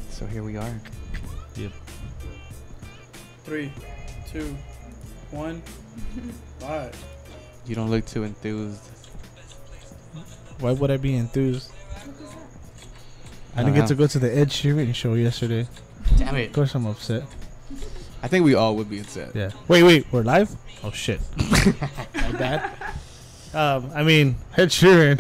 So here we are. Yep. 3, 2, 1, 5. You don't look too enthused. Why would I be enthused? I didn't know. get to go to the Ed Sheeran show yesterday. Damn it. Of course I'm upset. I think we all would be upset. Yeah. Wait, we're live? Oh shit. My bad. I mean, Ed Sheeran.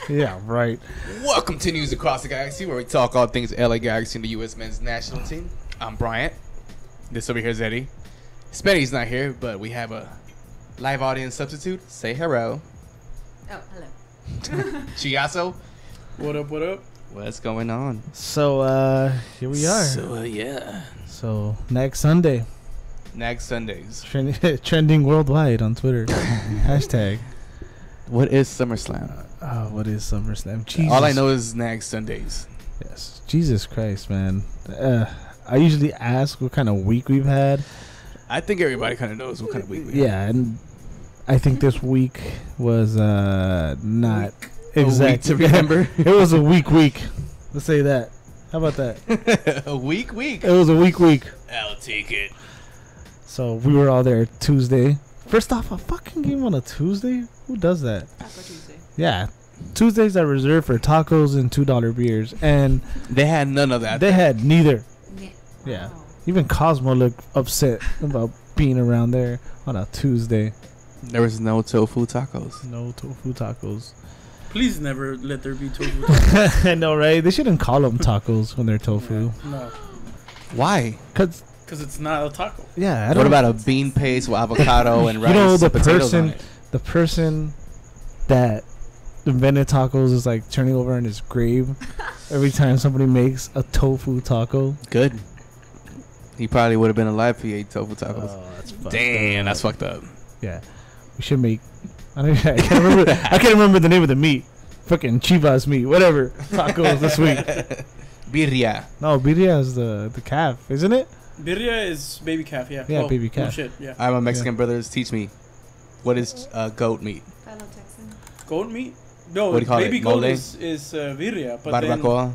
Yeah, right. Welcome to News Across the Galaxy, where we talk all things LA Galaxy and the U.S. men's national team. I'm Bryant. This over here is Eddie. Spenny's not here, but we have a live audience substitute. Say hello. Oh, hello. Chiasso. What up, what up? What's going on? So, here we are. Yeah. So, next Sunday. Next Sundays. Trending worldwide on Twitter. Hashtag. What is SummerSlam? What is SummerSlam? Jesus. All I know is next Sundays. Yes. Jesus Christ, man. I usually ask what kind of week we've had. I think everybody kind of knows what kind of week we have. Yeah, and I think this week was not A week to remember. It was a week. Let's say that. How about that? A week? It was a week. I'll take it. So we were all there Tuesday. First off, a fucking game on a Tuesday? Who does that? Taco Tuesday. Yeah. Tuesdays are reserved for tacos and $2 beers. And They had none of that. they had neither. Yeah. Yeah. Even Cosmo looked upset about being around there on a Tuesday. There was no tofu tacos. No tofu tacos. Please never let there be tofu. I know, right? They shouldn't call them tacos when they're tofu. No, Why? Cause because it's not a taco. yeah, I What don't. about a bean paste with avocado and You rice know, and the potatoes on person- it? the person that invented tacos is like turning over in his grave every time somebody makes a tofu taco? Good. He probably would have been alive if he ate tofu tacos. Oh, that's fucked Damn, up. that's fucked up. Yeah, we should make. I can't remember the name of the meat. Fucking Chivas meat, whatever. Tacos this week. Birria. No, birria is the calf, isn't it? Birria is baby calf, yeah. Yeah, baby No calf. shit, yeah. I'm a Mexican brothers. Teach me. What is goat meat? Fellow Texan. Goat meat? No, What do you call baby it? goat Mole? is birria. But Barbacoa.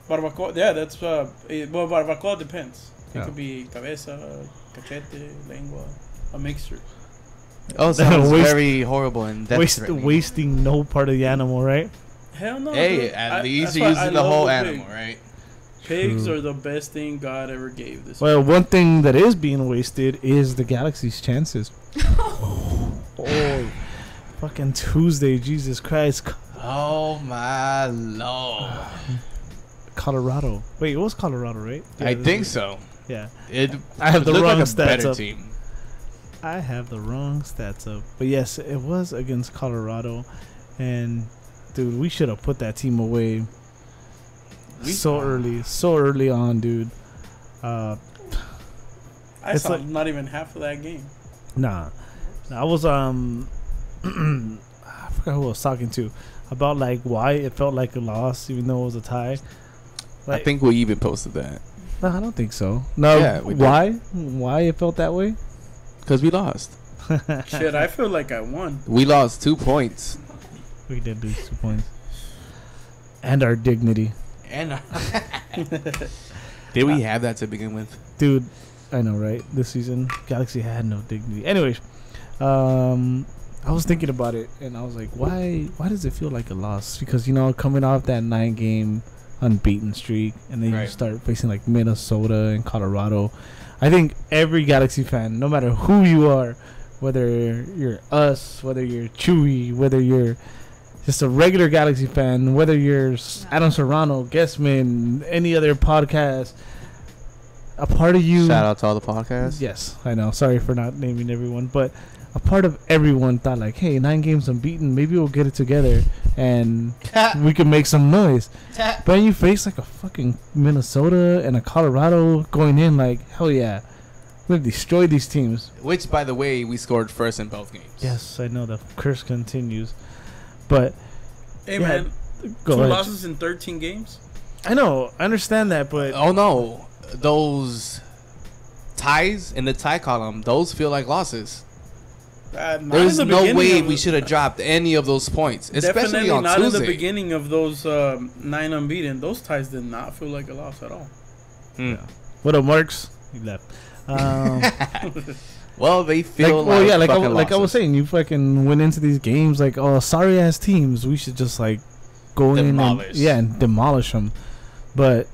Then barbacoa, yeah, that's, well, barbacoa depends. It Yeah. could be cabeza, cachete, lengua, a mixture. Oh, sounds Waste- very horrible and death-threatening. Wasting no part of the animal, right? Hell no. Hey, dude. at least that's you're why using I the love whole a animal, pig. right? Pigs True. are the best thing God ever gave this Well, one thing that is being wasted is the Galaxy's chances. Oh, fucking Tuesday, Jesus Christ. Oh my lord! Colorado. Wait, it was Colorado, right? Yeah, I this think is- so. Yeah. It I have the looked wrong like a stats better up. team. I have the wrong stats up. But yes, it was against Colorado. And, dude, we should have put that team away so early on, dude. I It's saw like- not even half of that game. Nah. I was I forgot who I was talking to about like why it felt like a loss even though it was a tie. I think we even posted that No, I don't think so. No, Yeah, we did. why it felt that way? because we lost. Shit, I feel like I won. We lost 2 points. We did lose 2 points. And our dignity. And did we have that to begin with? Dude, I know, right? This season, Galaxy had no dignity. Anyways, I was thinking about it, and I was like, why does it feel like a loss? Because, coming off that 9-game unbeaten streak, and then you Right. start facing, like, Minnesota and Colorado. I think every Galaxy fan, no matter who you are, whether you're us, whether you're Chewy, whether you're just a regular Galaxy fan, whether you're Adam Serrano, Guessman, any other podcast, a part of you. Shout out to all the podcasts. Yes, I know. Sorry for not naming everyone, but a part of everyone thought like, hey, 9 games unbeaten, maybe we'll get it together and we can make some noise. But then you face like a fucking Minnesota and a Colorado going in like, hell yeah, we've destroyed these teams. Which, by the way, we scored first in both games. Yes, I know the curse continues, but Hey, Yeah, man, go two ahead. losses in 13 games? I know, I understand that, but Oh no, those ties in the tie column, those feel like losses. Not There's in the no beginning way of- we should have dropped any of those points, especially Definitely on not Tuesday. in the beginning of those 9 unbeaten. Those ties did not feel like a loss at all. What up, Marks? He left. Well, they feel like, well, yeah, like fucking I was losses. saying, you fucking went into these games like, oh, sorry ass teams. We should just like go Demolish. in and demolish them. But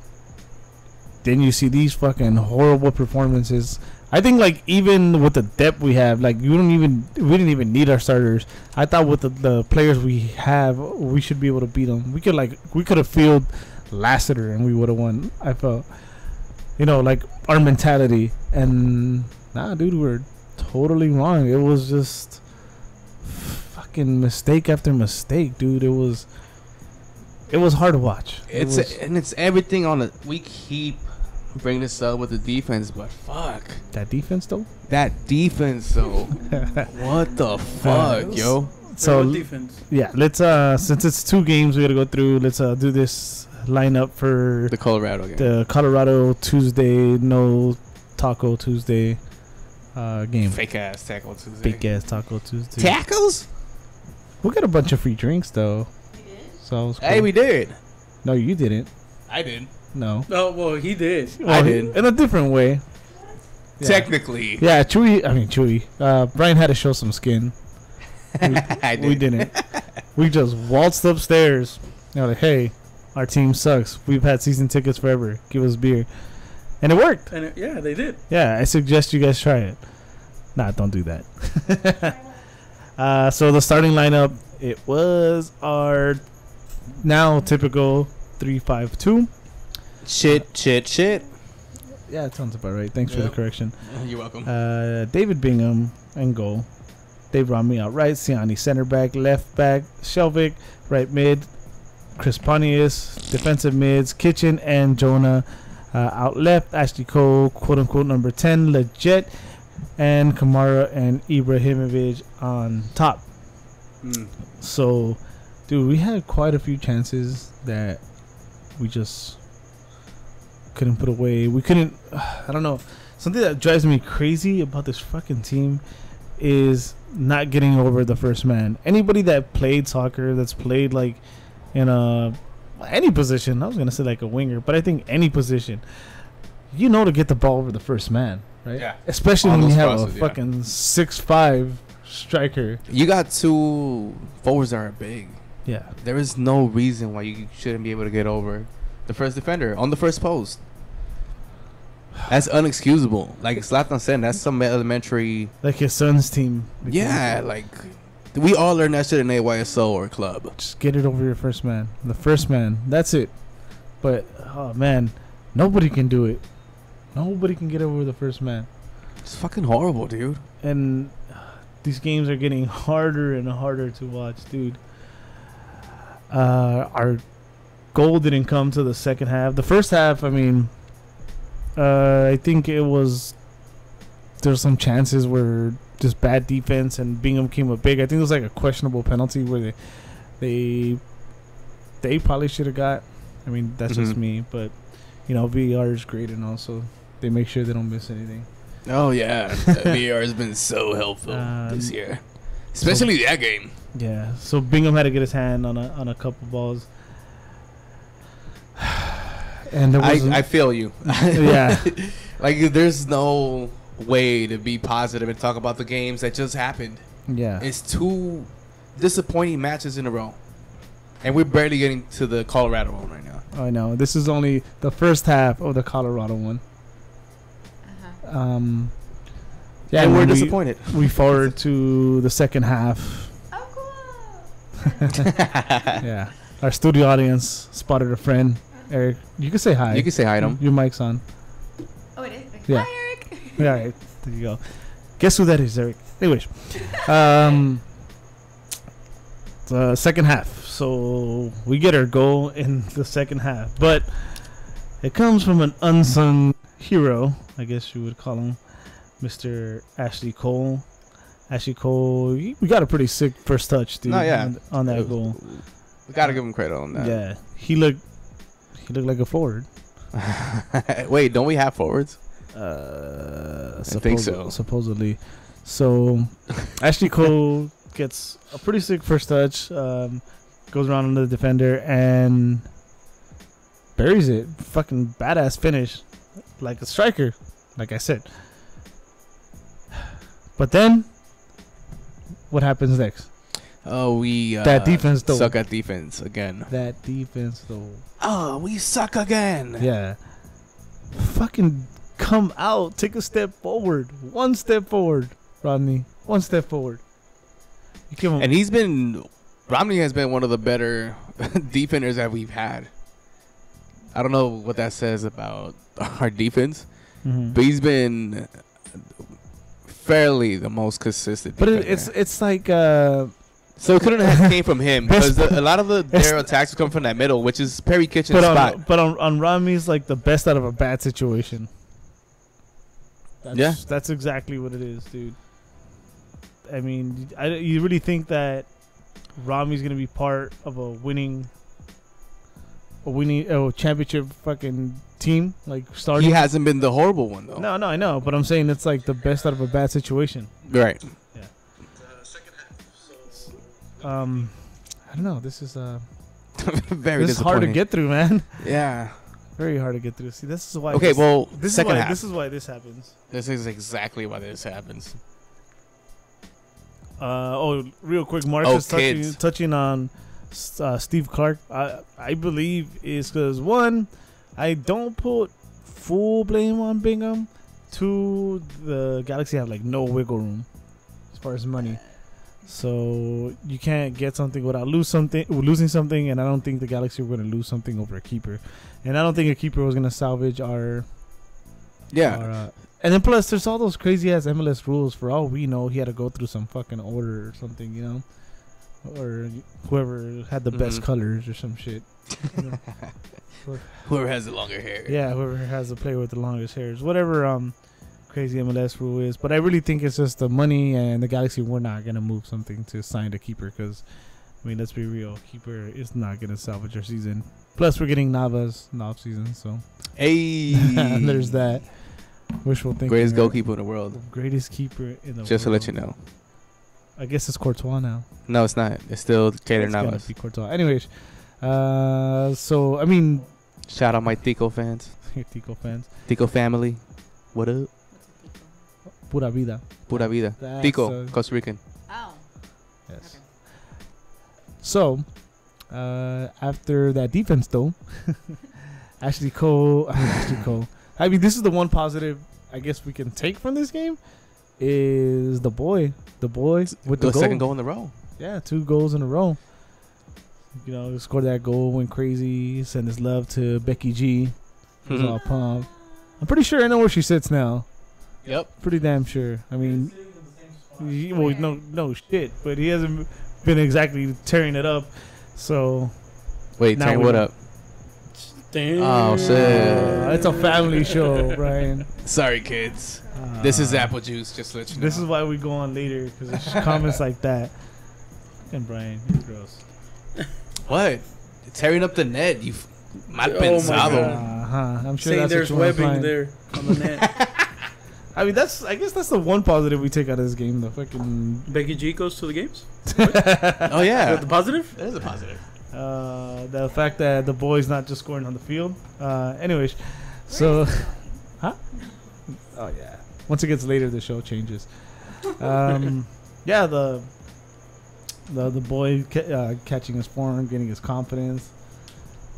then you see these fucking horrible performances. I think like even with the depth we have, like we didn't even need our starters. I thought with the players we have, we should be able to beat them. We could have fielded Lassiter and we would have won. I felt, like our mentality, and nah, dude, we're totally wrong. It was just fucking mistake after mistake, dude. It was hard to watch. It's everything on the. We keep bringing this up with the defense, but fuck that defense though. that defense though. What the fuck, yo? So Good defense. yeah, let's since it's 2 games we gotta go through. Let's do this lineup for The Colorado game. the Colorado Tuesday, no Taco Tuesday game. Fake ass tackle Tuesday. Big ass Taco Tuesday. Tackles? We got a bunch of free drinks though. So it was cool. Hey, we did. No, you didn't. I did. No. Oh well, he did. Well, did. in a different way. Yeah. Technically, Yeah, Chewy. Brian had to show some skin. I did. We didn't. We just waltzed upstairs. Like, hey, our team sucks. We've had season tickets forever. Give us beer. And it worked. And yeah, they did. Yeah, I suggest you guys try it. Nah, don't do that. So the starting lineup, it was our now typical 3-5-2. Shit. Yeah, it sounds about right. Thanks for the Yep. correction. You're welcome. David Bingham and goal. Dave Rami out right. Siani center back. Left back. Shelvick right mid. Chris Pontius defensive mids. Kitchen and Jonah out left. Ashley Cole, quote unquote number 10, legit. And Kamara and Ibrahimovic on top. So, dude, we had quite a few chances that we just couldn't put away. We couldn't. I don't know. Something that drives me crazy about this fucking team is not getting over the first man. Anybody that played soccer, that's played like in any position. I was gonna say like a winger, but I think any position, to get the ball over the first man, right? Yeah. Especially On when you those have crosses, a yeah. fucking 6'5" striker. You got 2 forwards that are big. Yeah. There is no reason why you shouldn't be able to get over the first defender on the first post. That's unexcusable. Like Zlatan said, that's some elementary. Like his son's team. Yeah, like we all learned that shit in AYSO or club. Just get it over your first man. The first man. That's it. But, oh, man. Nobody can do it. Nobody can get over the first man. It's fucking horrible, dude. And these games are getting harder and harder to watch, dude. Our goal didn't come to the second half. The first half, I think there's some chances where just bad defense and Bingham came up big. I think it was like a questionable penalty where they probably should have got. That's just me, but VR is great, and also they make sure they don't miss anything. Oh yeah, VR has been so helpful this year, especially that game. Yeah, so Bingham had to get his hand on a couple balls, and there was I feel you. yeah. Like there's no way to be positive and talk about the games that just happened. Yeah. It's 2 disappointing matches in a row, and we're barely getting to the Colorado one right now. I know. This is only the first half of the Colorado one. Yeah, and we're we disappointed. We forward to the second half. Oh, cool. Yeah. Our studio audience spotted a friend. Eric, you can say hi. You can say hi to him. Your mic's on. Oh, it is? Yeah. Hi, Eric. All right. There you go. Guess who that is, Eric? Anyways. The second half. So we get our goal in the second half. But it comes from an unsung hero, I guess you would call him, Mr. Ashley Cole. Ashley Cole, we got a pretty sick first touch, dude. Oh, yeah. on that goal. We gotta give him credit on that. Yeah, he looked like a forward. Wait, don't we have forwards? Think so. Supposedly. So, Ashley Cole gets a pretty sick first touch. Goes around on the defender and buries it. Fucking badass finish, like a striker. Like I said. But then, what happens next? Oh, we That defense, though. suck at defense again. That defense, though. Oh, we suck again. Yeah. Fucking come out. Take a step forward. One step forward, Rodney. One step forward. You give him. And Romney has been one of the better defenders that we've had. I don't know what that says about our defense, Mhm. but he's been fairly the most consistent. But defender. it's like So it couldn't have came from him Best because a lot of their attacks come from that middle, which is Perry Kitchen's spot. but on Rami's like the best out of a bad situation. That's exactly what it is, dude. I mean, you really think that Rami's gonna be part of a winning championship fucking team, like starting? He hasn't been the horrible one though. No, I know, but I'm saying it's like the best out of a bad situation. Right. I don't know. This is Very this is hard to disappointing. get through, man. Yeah. Very hard to get through. See, this is why. Okay, well, this is second why half. this is why this happens. This is exactly why this happens. Real quick, Marcus kids. touching on Steve Clark. I believe is because one, I don't put full blame on Bingham. Two, the Galaxy have like no wiggle room as far as money, so you can't get something without losing something. And I don't think the Galaxy were going to lose something over a keeper, and I don't think a keeper was going to salvage our. Yeah. And then plus, there's all those crazy ass MLS rules. For all we know, he had to go through some fucking order or something, you know, or whoever had the best Mhm. colors or some shit. You know? Whoever has the longer hair. Yeah, whoever has the player with the longest hairs, whatever crazy MLS rule is. But I really think it's just the money, and the Galaxy were not gonna move something to sign a keeper because, I mean, let's be real, keeper is not gonna salvage our season. Plus, we're getting Navas in the off season, so Hey. there's that. Wishful thinking. Greatest right? goalkeeper in the world. Greatest keeper in the world. Just to let you know. I guess it's Courtois now. No, it's not. It's still Keylor It's gonna Navas. be Courtois. Anyways, so I mean, Shout out my Tico fans. Tico fans, Tico family. What up? pura vida. Pura vida. That's, Tico, Costa Rican. Oh. Yes. Okay. So, after that defense, though, Ashley Cole. I mean, this is the one positive I guess we can take from this game is the boy with the goal. second goal in the row. Yeah, 2 goals in a row. You know, scored that goal, went crazy, sent his love to Becky G. Was all pumped. I'm pretty sure I know where she sits now. Yep. Pretty damn sure. I mean, no shit, but he hasn't been exactly tearing it up. So Wait, Now turn we what know. up? Damn. Oh, shit. it's a family show, Brian. Sorry, kids. This is apple juice, just to let you know. This is why we go on later because it's comments like that. And Brian, you're gross. What? Tearing up the net. You mal Oh my pensado. God. I'm sure Saying that's there's what you wanna webbing find. there on the net. I mean, I guess that's the one positive we take out of this game. The fucking Becky G goes to the games. Oh, Is that yeah. the positive? That is a positive. the fact that the boy's not just scoring on the field. Anyways, so huh? Oh yeah. Once it gets later, the show changes. Yeah, the boy catching his form, getting his confidence.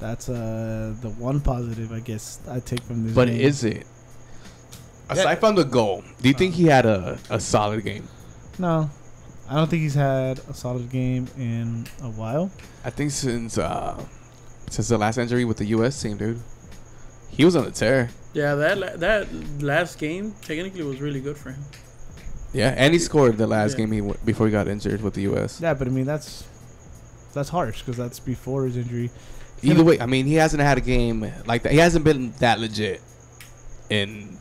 That's the one positive I guess I take from this. But game. is it? Aside from the goal, do you think he had a solid game? No, I don't think he's had a solid game in a while. I think since the last injury with the U.S. team, dude, he was on a tear. Yeah, that last game technically was really good for him. Yeah, and he scored the last Yeah. game before he got injured with the U.S. Yeah, but I mean that's harsh because that's before his injury. Either way, I mean, he hasn't had a game like that. He hasn't been that legit in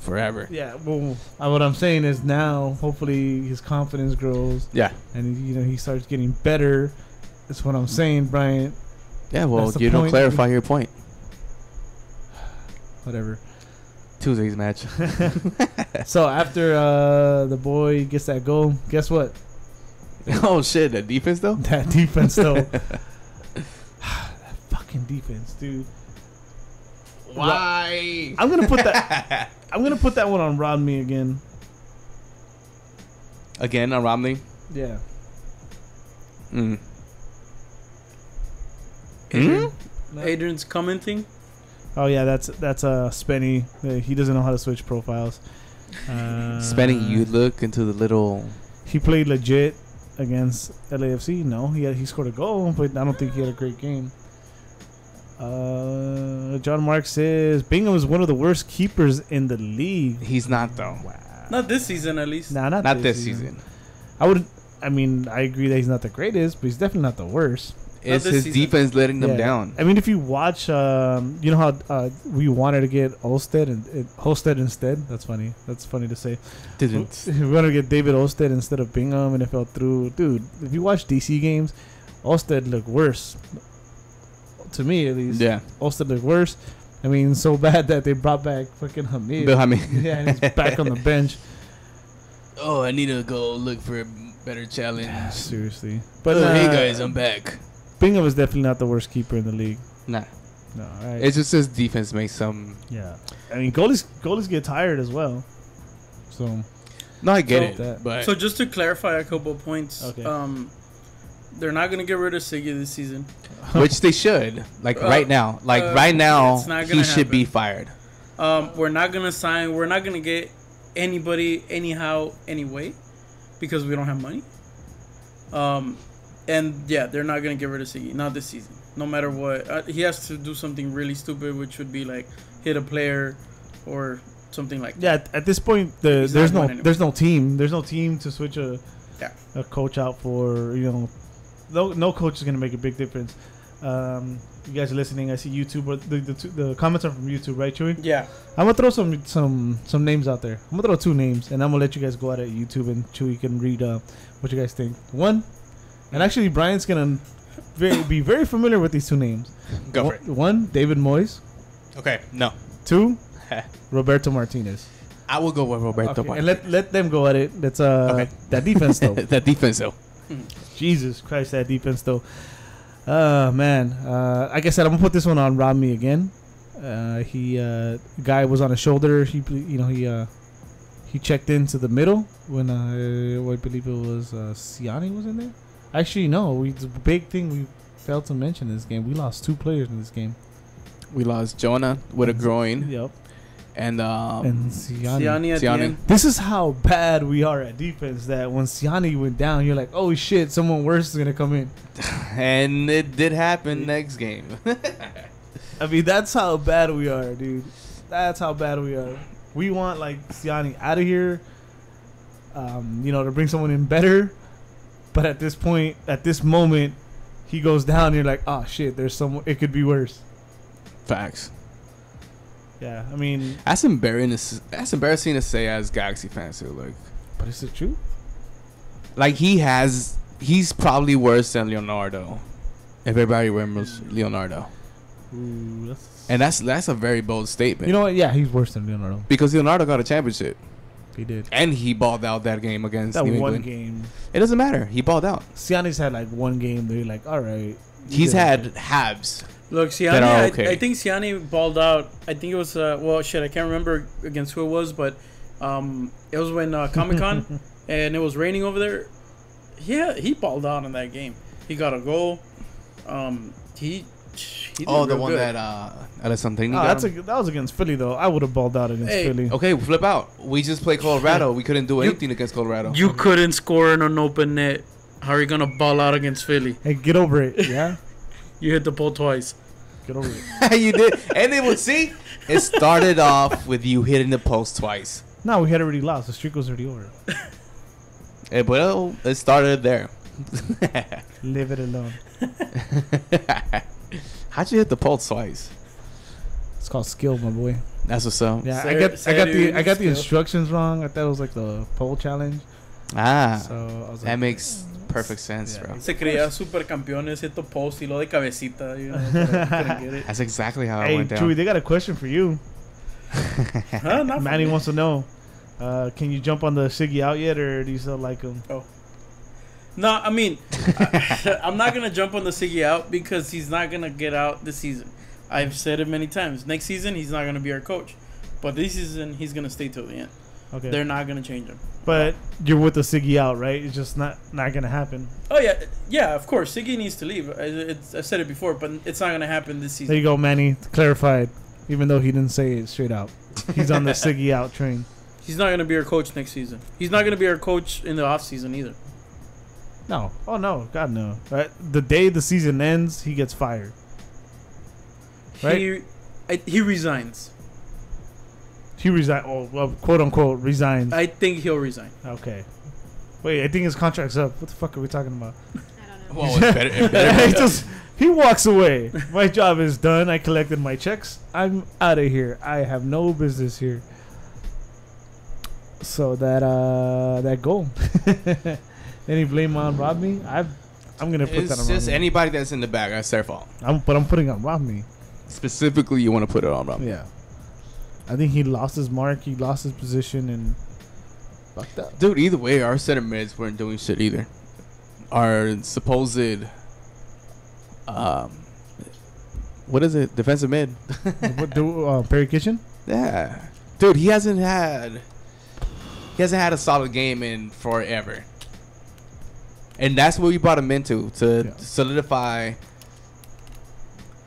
forever. Yeah, well, what I'm saying is now, hopefully, his confidence grows Yeah. and he starts getting better. That's what I'm saying, Brian. Yeah, well, That's the you don't point. clarify your point. whatever. Tuesday's match. So after the boy gets that goal, guess what? Oh shit, the defense though. That defense though. That fucking defense, dude. Why? I'm gonna put that. I'm gonna put that one on Rodney again. Again on Romney. Yeah. Mm. Adrian? Hmm? Adrian's commenting. Oh yeah, that's Spenny. He doesn't know how to switch profiles. Spending, you look into the little. He played legit against LAFC. No, he scored a goal, but I don't think he had a great game. John Mark says Bingham is one of the worst keepers in the league. He's not though. Not this season, at least. Nah, Not this season. I would. I mean, I agree that he's not the greatest, but he's definitely not the worst. It's this his season. defense letting them Yeah. down. I mean, if you watch, you know how we wanted to get Olstead and Holstead instead. That's funny. That's funny to say. Didn't. We wanted to get David Olstead instead of Bingham, and it fell through. Dude, if you watch DC games, Olstead looked worse. To me, at least. Yeah. Olstead looked worse. I mean, so bad that they brought back fucking Hamid. Bill Hamid. Yeah, and he's back on the bench. Oh, I need to go look for a better challenge. Seriously. But But hey guys, I'm back. Bingham is definitely not the worst keeper in the league. Nah, No, all right. it's just his defense makes some. Yeah. I mean, goalies get tired as well. So, No, I get So- it, That- but So just to clarify a couple of points, Okay. they're not gonna get rid of Siggy this season. which they should. Like right now, right it's now, not he gonna should be happen. fired. We're not gonna sign. We're not gonna get anybody anyhow anyway, because we don't have money. And yeah, they're not gonna get rid of Siggy. Not this season. No matter what, he has to do something really stupid, which would be like hit a player or something like that. yeah, at this point, He's there's not no going anywhere. there's no team. There's no team to switch a Yeah. coach out for, you know. No coach is going to make a big difference. You guys are listening. I see YouTube. But the comments are from YouTube, right, Chewy? Yeah. I'm going to throw some names out there. I'm going to throw two names, and I'm going to let you guys go out at YouTube, and Chewy can read what you guys think. One, and actually, Brian's going to be very familiar with these two names. Go for it. One, David Moyes. Okay, no, Two, Roberto Martinez. I will go with Roberto. Okay, Martinez. and let them go at it. That's Okay. that defense though. That defense though. Jesus Christ, that defense though. Man. Like I said, I'm gonna put this one on Rodney again. He guy was on his shoulder. He checked into the middle when I believe it was Siani was in there. Actually, no. The big thing we failed to mention in this game. We lost 2 players in this game. We lost Jonah with a groin, Yep. and And Siani. Siani at the Siani. end. This is how bad we are at defense. That when Siani went down, you're like, "Oh shit, someone worse is gonna come in." and it did happen next game. I mean, that's how bad we are, dude. That's how bad we are. We want like Siani out of here, to bring someone in better. But at this point, at this moment, he goes down. And you're like, "Oh shit, there's someone. It could be worse." Facts. Yeah, I mean, That's embarrassing to say as Galaxy fans too. but it's the truth. Like he's probably worse than Leonardo. If everybody remembers Leonardo, Ooh, and that's a very bold statement. you know what? Yeah, he's worse than Leonardo. because Leonardo got a championship He did and he balled out that game against that New one England. game. It doesn't matter. He balled out. Siani's had like one game. They're like, "All right." He's Yeah. had halves. Look, Siani, That are okay. I think Siani balled out. I think it was, I can't remember against who it was, but it was when Comic Con and it was raining over there. Yeah, he balled out in that game. He got a goal. He did Oh, the real one good. that Alessandrini Oh, got. that was against Philly though. I would have balled out against Hey, Philly. Okay, flip out. We just played Colorado. We couldn't do anything against Colorado. You couldn't score in an open net. How are you gonna ball out against Philly? Hey, get over it. Yeah, You hit the pole twice. get over it. You did, and it was see. It started off with you hitting the post twice. No, we had already lost. The streak was already over. Well, it started there. Leave it alone. How'd you hit the pulse twice? It's called skill, my boy. That's what's up. Yeah, Say I got the skill. instructions wrong. I thought it was like the pole challenge. Ah, So I was that like, makes perfect sense, Yeah. bro. Se creía supercampeones, hit the post y lo de cabecita. Couldn't get it. That's exactly how it "Hey, went down. Chewy, they got a question for you. Huh? Not for Manny me. wants to know, can you jump on the Siggy out yet, or do you still like him? No, I mean, I'm not gonna jump on the Siggy out because he's not gonna get out this season. I've said it many times. Next season, he's not gonna be our coach, but this season, he's gonna stay till the end. Okay. They're not gonna change him. But you're with the Siggy out, right? It's just not gonna happen. Oh yeah, of course, Siggy needs to leave. I've said it before, but it's not gonna happen this There season. you go, Manny. Clarified, even though he didn't say it straight out. He's on the Siggy out train. He's not gonna be our coach next season. He's not gonna be our coach in the off season either. No. Oh no. God no. The day the season ends, he gets fired. Right? He resigns. He resign. Oh, well, quote unquote resigns. I think he'll resign. Okay. Wait, I think his contract's up. What the fuck are we talking about? I don't know. Well, it better he be. just he walks away. My job is done. I collected my checks. I'm out of here. I have no business here. So that goal. Any blame on Rodney? I'm gonna put that It's on just Rodney. anybody that's in the back. That's their fault. But I'm putting on Rodney. Specifically, you want to put it on Romney. Yeah. I think he lost his mark. He lost his position and fucked up. Dude, either way, our center mids weren't doing shit either. Our supposed, what is it? Defensive mid. What do Perry Kitchen? Yeah, dude, he hasn't had a solid game in forever, and that's what we brought him into to Yeah. solidify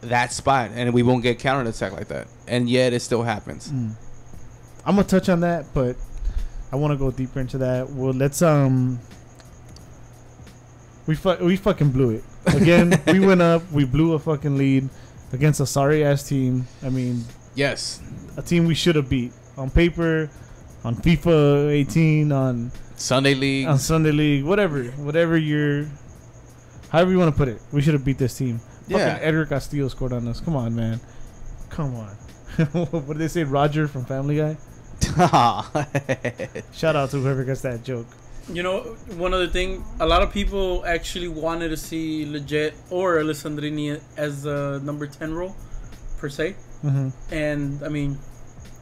that spot, and we won't get counter attack like that. And yet, it still happens. I'm gonna touch on that, but I want to go deeper into that. Well, let's we fucking blew it again. We went up. We blew a fucking lead against a sorry ass team. I mean, Yes, a team we should have beat on paper, on FIFA 18, on Sunday League. Sunday League, whatever however you want to put it. We should have beat this team. Yeah. Fucking Edgar Castillo scored on us. Come on, man. Come on. What did they say? Roger from Family Guy. Shout out to whoever gets that joke. You know, one other thing, a lot of people actually wanted to see Leggett or Alessandrini as the number 10 role, per se. Mm-hmm. And, I mean,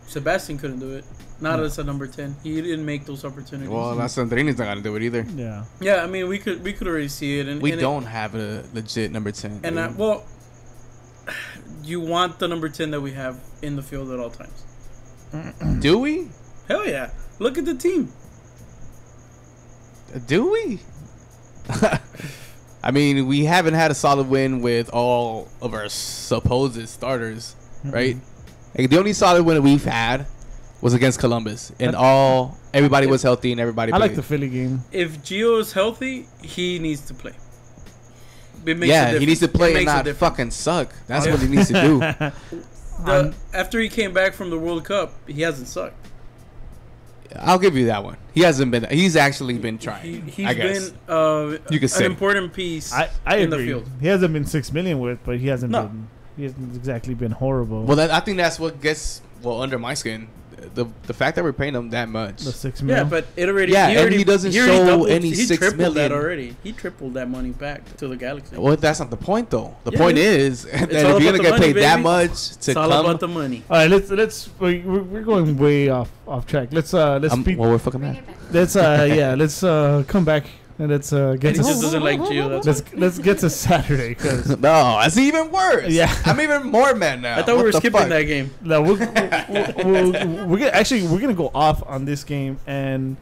Sebastian couldn't do it. Not as a number 10. He didn't make those opportunities. Well, Sandrini's not gonna do it either. Yeah. Yeah, I mean, we could already see it. And We and don't have a legit number 10. And, dude. well, you want the number 10 that we have in the field at all times. Do we? Hell yeah. Look at the team. Do we? I mean, we haven't had a solid win with all of our supposed starters, right? Like, the only solid win that we've had was against Columbus, and everybody was healthy and everybody. I like played. the Philly game. If Gio is healthy, he needs to play. It makes a Yeah, he needs to difference. play It and makes a not difference. fucking suck. That's what he needs to do. After he came back from the World Cup, he hasn't sucked. I'll give you that one. He hasn't been. He's actually been trying. He's I guess. been You could say. an important piece I in the agree. field. He hasn't been 6 million with, but he hasn't No. been. He hasn't exactly been horrible. Well, I think that's what gets under my skin. The fact that we're paying him that much. the 6 Yeah, million. but it already. Yeah, he and already, he doesn't already show doubled, any he 6 tripled that million. already. He tripled that money back to the Galaxy. Well, that's not the point, though. The Yeah, point it is that if all you're about gonna the get money, paid that baby. much It's to all come, about the money. All right, we're going way off track. Let's speak. well, we're fucking Bring mad. it back. Let's come back and let's get And he to just doesn't like Gio. That's let's get to Saturday because No, that's even worse. Yeah. I'm even more mad now. I thought we What were the skipping fuck? that game. no, we're gonna go off on this game and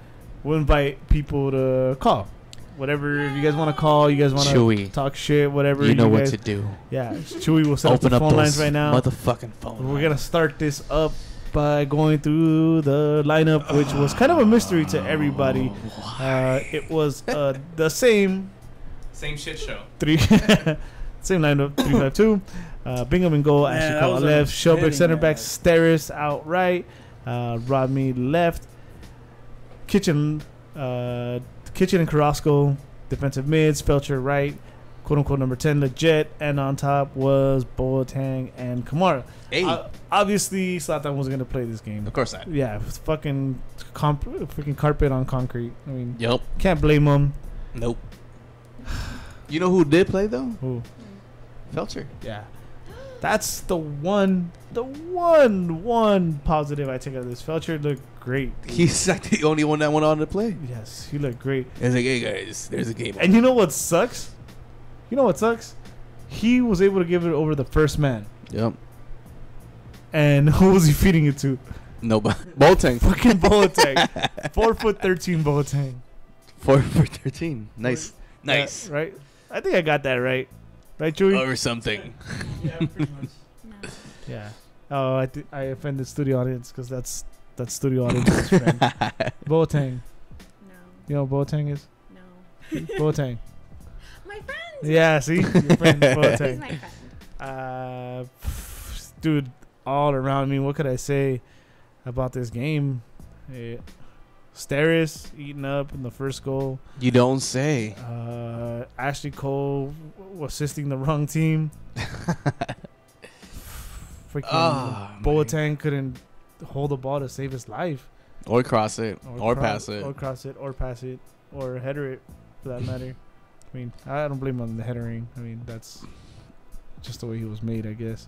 we'll invite people to call. Whatever, if you guys want to call, you guys want Chewy. to talk shit, whatever. You know what guys, to do. Yeah, Chewy will set Open up up the phone those lines right now. motherfucking phone. We're gonna start this up by going through the lineup, which was kind of a mystery to everybody. It was the same Same shit show. same lineup, 3-5-2. Bingham in goal, Man, Ashley that Cole was left, Shelbeck upsetting, center man. back, Steris out right, Rodney left, Kitchen and Carrasco defensive mids, Felcher right, quote unquote number 10 Leggett, and on top was Boateng and Kamara. Hey, Obviously, Zlatan was gonna play this game. of course not. Yeah, it was fucking freaking carpet on concrete. I mean, Yep. can't blame him. Nope. You know who did play though? Ooh, Felcher. yeah. That's the one positive I take out of this. Felcher looked great. He's like the only one that went on to play. Yes, he looked great. It's like, hey guys, there's a game. And you know what sucks? He was able to give it over the first man. Yep. And who was he feeding it to? Nobody. Boateng. Fucking Boateng. 4'13" Boateng. 4 for 13. Nice. Nice. Yeah, right? I think I got that right. Right, Chewy? Or something. Yeah, pretty much. No. Yeah. Oh, I offended studio audience because that's studio audience's friend. Boateng. No. You know what Boateng is? No. Boateng. My friend. Yeah, see? Your friend He's Boateng. my friend. Dude, all around me, what could I say about this game? Steris eating up in the first goal. You don't say. Ashley Cole assisting the wrong team. Freaking Boateng couldn't hold the ball to save his life. Or cross it. Or pass it. Or cross it. Or pass it. Or header it, for that matter. I mean, I don't blame him on the headering. I mean, that's just the way he was made, I guess.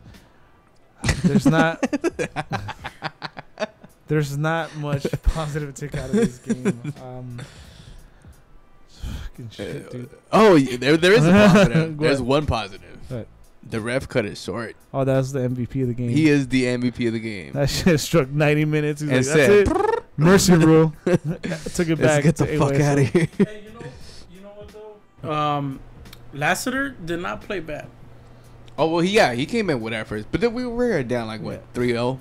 There's not much positive to take out of this game. Fucking shit, dude. Oh, there is a positive. Go There's ahead. one positive. What? The ref cut it short. Oh, that was the MVP of the game. He is the MVP of the game. That shit struck 90 minutes. He's And like, said, that's it. Mercy rule. Took it Let's back. get the to fuck AYSO. out of here. Hey, you know what though? Lassiter did not play bad. Oh, well, he came in with efforts. But then we were down like, what, 3-0?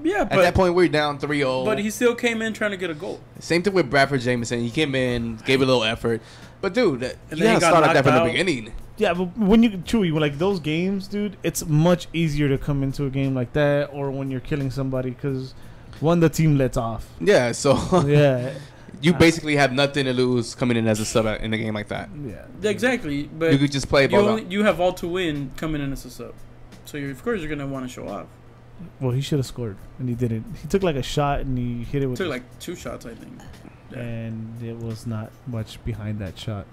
Yeah, At that point, we were down 3-0. but he still came in trying to get a goal. Same thing with Bradford Jameson. He came in, gave a little effort. But, dude, you then gotta he got start like that from knocked the out. beginning. Yeah, but when you Chewy, when like those games, dude, it's much easier to come into a game like that, or when you're killing somebody, because one, the team lets off. Yeah, so Yeah, you basically have nothing to lose coming in as a sub in a game like that. yeah. Exactly, but You could just play ball. you have all to win coming in as a sub. So of course you're gonna want to show off. Well, he should have scored, and he didn't. He took like a shot and he hit it with, Took like 2 shots, I think. Yeah. and it was not much behind that shot.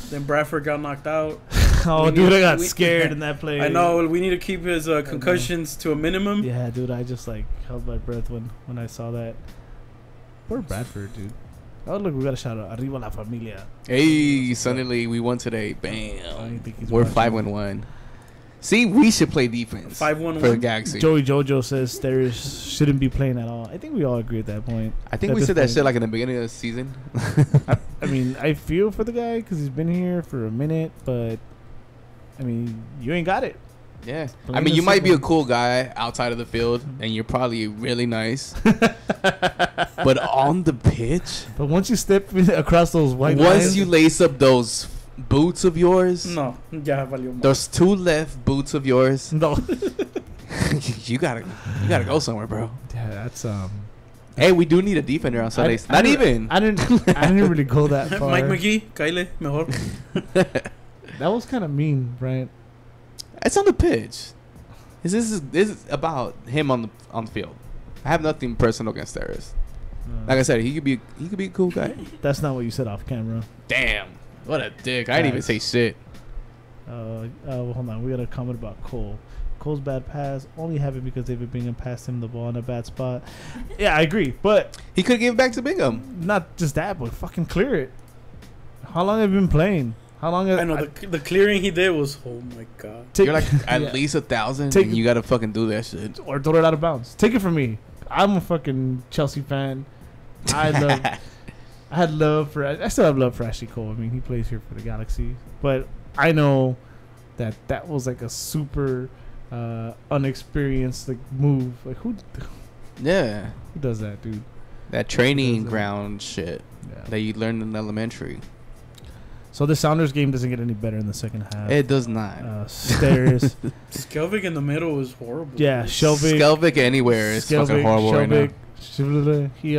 Then Bradford got knocked out. Oh, We dude, need- I got we- scared in that play. I know we need to keep his concussions to a minimum. Yeah, dude, I just like held my breath when I saw that. Poor Bradford, dude. Oh, look, we got a shout out. Arriba la familia. Hey, suddenly we won today. I Bam. think he's We're watching. 5-1. See, we should play defense 5-1-1? for the Galaxy. Joey Jojo says there shouldn't be playing at all. I think we all agree at that point. I think at we this said that point. shit like in the beginning of the season. I mean, I feel for the guy because he's been here for a minute, but I mean, you ain't got it. Yeah. I Plain mean, you and might be a simple. cool guy outside of the field, and you're probably really nice. But on the pitch, But once you step across those white once lines, you lace up those boots of yours, No, ya valió mal. those 2 left boots of yours, no, you gotta go somewhere, bro. yeah, that's Hey, we do need a defender on Sundays. Not even. I didn't really go that far. Mike McGee, Kyle, mejor. That was kind of mean, Brian. It's on the pitch. This is about him on the field. I have nothing personal against Darius. Like I said, he could be a cool guy. That's not what you said off camera. Damn, what a dick! I didn't even say shit. Well, hold on. We got a comment about Cole. Cole's bad pass only happened because David Bingham passed him the ball in a bad spot. Yeah, I agree, but He could give it back to Bingham. not just that, but fucking clear it. How long have you been playing? How long? I know the clearing he did was, oh my god. You're like at Yeah. least 1,000, Take and it- you gotta fucking do that shit. or throw it out of bounds. Take it from me. I'm a fucking Chelsea fan. I still have love for Ashley Cole. I mean, he plays here for the Galaxy, but I know that was like a super unexperienced like move. Like who Yeah, does that, dude? that training that. ground shit Yeah. that you learned in elementary. So the Sounders game doesn't get any better in the second half. It does not. Stairs. Skelvik in the middle was horrible. Yeah, Shelvik. Skelvik anywhere is fucking horrible right now. Shelvik, he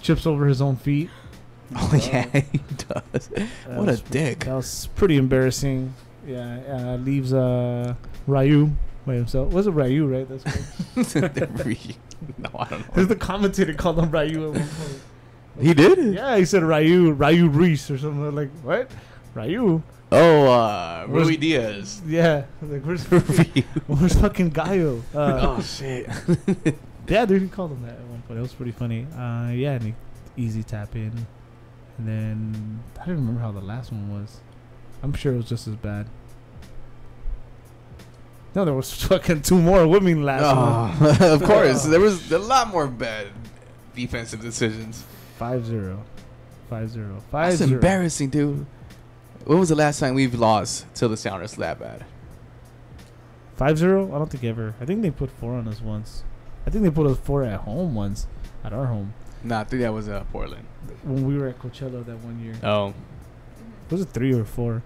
chips over his own feet. Oh yeah, he does. What a was- dick. That was pretty embarrassing. Yeah, leaves Ryu by himself. Was it Ryu, right? That's right. No, I don't know. There's the commentator called him Ryu at one point. He did? Yeah, he said Ryu Reese or something like what? Ryu. Rui Diaz. Yeah, like where's fucking Gallo? Oh shit. Yeah, dude, he called him that at one point. It was pretty funny. Yeah, and easy tap in, and then I don't remember how the last one was. I'm sure it was just as bad. No, there was fucking 2 more women last one. Of course, there was a lot more bad defensive decisions. 5-0. 5-0. That's 5-0. embarrassing, dude. When was the last time we've lost to the Sounders that bad? 5-0? I don't think ever. I think they put 4 on us once. I think they put us 4 at home once. At our home. Nah, I think that was Portland. When we were at Coachella that one year. Oh. Was it 3 or 4?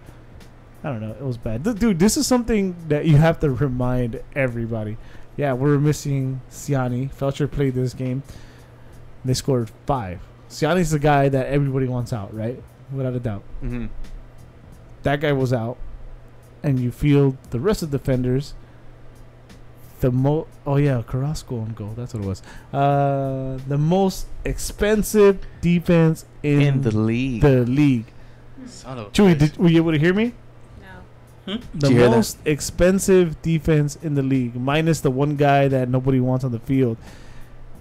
I don't know. It was bad. Dude, this is something that you have to remind everybody. Yeah, we're missing Siani. Felcher played this game. They scored 5. Siani's the guy that everybody wants out, right? Without a doubt. Mm-hmm. That guy was out. And you feel the rest of the defenders. Oh, yeah, Carrasco on goal. That's what it was. The most expensive defense in the league. The league. Son of a Chewy, bitch. were you able to hear me? No. The Did you hear most expensive defense in the league, minus the one guy that nobody wants on the field.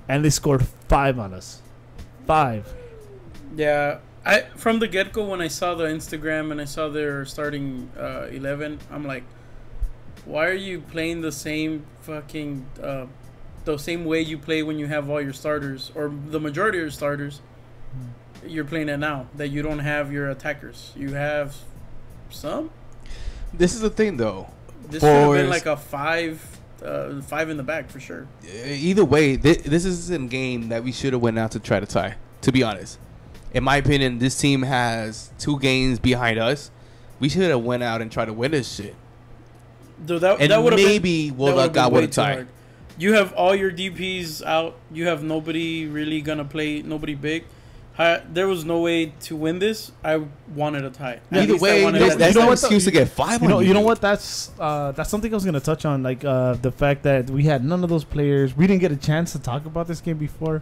And they scored 5 on us. 5. Yeah, from the get-go, when I saw the Instagram and I saw their starting 11, I'm like, why are you playing the same fucking the same way you play when you have all your starters, or the majority of your starters? You're playing it now that you don't have your attackers. You have some. This is the thing, though. This should have been like a 5 in the back for sure. Either way, this is a game that we should have went out to try to tie. To be honest, in my opinion, this team has 2 games behind us. We should have went out and tried to win this shit. Dude, that And would have maybe we'll luck out with a tie. You have all your DPs out. You have nobody really gonna play. Nobody big. There was no way to win this. I wanted a tie. Either way, that's no excuse to get 5 on you know what? That's something I was gonna touch on. Like the fact that we had none of those players. We didn't get a chance to talk about this game before.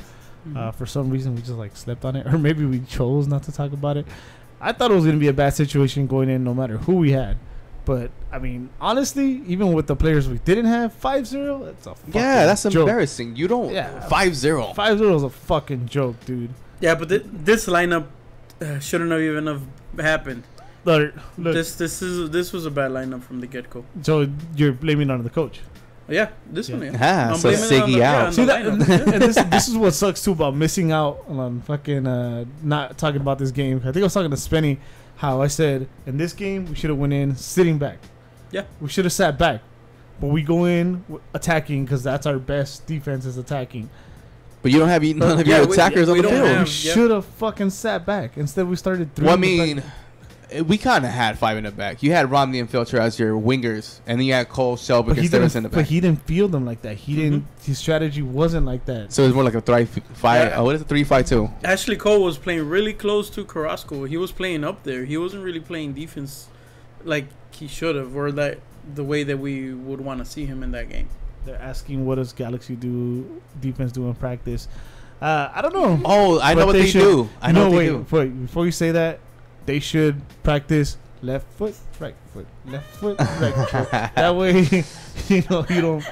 For some reason, we just like slept on it, or maybe we chose not to talk about it. I thought it was gonna be a bad situation going in, no matter who we had. But I mean, honestly, even with the players we didn't have, 5-0, that's a fucking that's joke. embarrassing. You don't 5-0. 5-0 is a fucking joke, dude. Yeah, but this lineup shouldn't have even have happened. Look. This was a bad lineup from the get go. So you're blaming it on the coach. Yeah, this one. Yeah. Ah, so Siggy out. See that? And this is what sucks too about missing out on fucking not talking about this game. I think I was talking to Spenny how I said in this game we should have went in sitting back. Yeah, we should have sat back, but we go in attacking because that's our best defense is attacking. But you don't have none of your attackers on the field. We should have fucking sat back. Instead, we started 3. Well, I mean, we kind of had 5 in the back. You had Romney and Felcher as your wingers, and then you had Cole, Shelby, and Stevenson in the back. But he didn't field them like that. He didn't. His strategy wasn't like that. So it was more like a 3-5. Yeah. What is it? 3-5-2. Ashley Cole was playing really close to Carrasco. He was playing up there. He wasn't really playing defense like he should have, or that the way that we would want to see him in that game. They're asking what does Galaxy defense do in practice. I don't know. Oh, I know what they do. I know what they do. Before you say that, they should practice left foot, right foot, left foot, right foot. That way, you don't.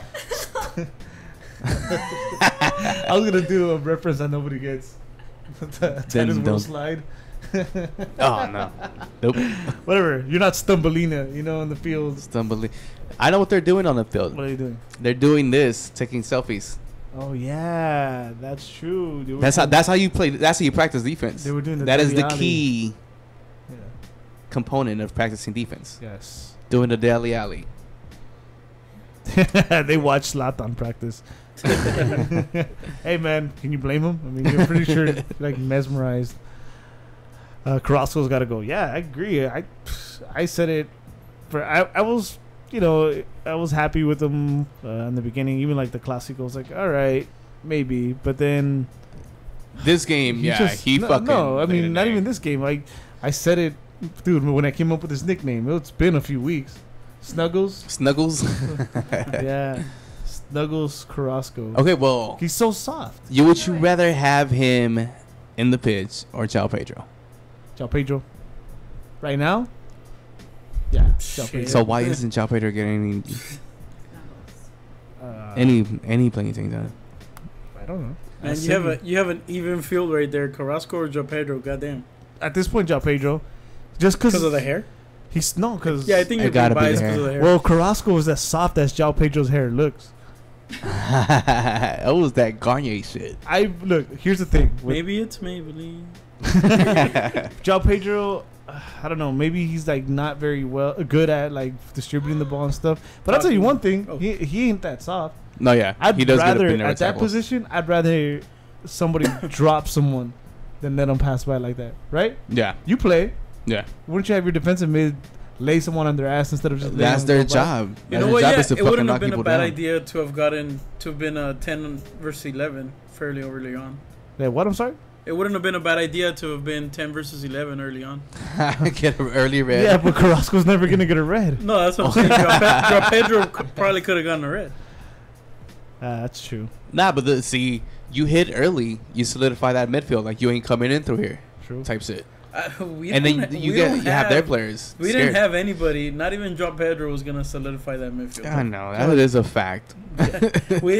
I was gonna do a reference that nobody gets. Tennis will slide. Oh no. Nope. Whatever. You're not Stumbelina, in the field. I know what they're doing on the field. What are you doing? They're doing this, taking selfies. Oh yeah, that's true. That's how you play. That's how you practice defense. They were doing that is the key component of practicing defense. Yes. Doing the Dele Alli. They watch Zlatan practice. Hey man, can you blame him? I mean, you're pretty sure like mesmerized. Carrasco's got to go. Yeah, I agree. I said it. I was. I was happy with him in the beginning. Even like the Clasico, I was like, all right, maybe. But then this game, he fucking. No, I mean, not even this game. I said it, dude. When I came up with his nickname, it's been a few weeks. Snuggles. Yeah, Snuggles Carrasco. Okay, well, he's so soft. Would you rather have him in the pitch or João Pedro? João Pedro. Right now. Yeah. Joao Shit. Pedro. So why isn't Joao Pedro getting Uh, any playing thing done? I don't know. And you have an even field right there, Carrasco or Joe Pedro. Goddamn, At this point, Joao Pedro, just because because of the hair. he's no, because Yeah, I think It you're gotta being be the biased because of the hair. well, Carrasco is as soft as Joao Pedro's hair looks. Oh, was that Garnier shit? I look. Here's the thing. With Maybe it's Maybelline. Joao Pedro, I don't know. Maybe he's like not very good at like distributing the ball and stuff. But I'll tell you one thing. Oh. He ain't that soft. No, yeah, I'd he does get rather up in there at with that tackles. position. I'd rather somebody drop someone than let them pass by like that. Right? Yeah, You play. yeah. Wouldn't you have your defensive mid lay someone on their ass instead of just? That's their job. You That's know their what? job Yeah, is to it fucking wouldn't knock have been a people bad down. idea to have been a 10 versus 11 fairly early on. Yeah, what? I'm sorry. It wouldn't have been a bad idea to have been 10 versus 11 early on. Get an early red. Yeah, but Carrasco's never gonna get a red. No, that's what I'm saying. Joao Pedro probably could have gotten a red. That's true. Nah, but see, you hit early, you solidify that midfield. Like you ain't coming in through here, True. type shit. We And don't then ha- you we get don't you have their players. We scared. didn't have anybody. Not even Joao Pedro was gonna solidify that midfield. I know that is a fact. we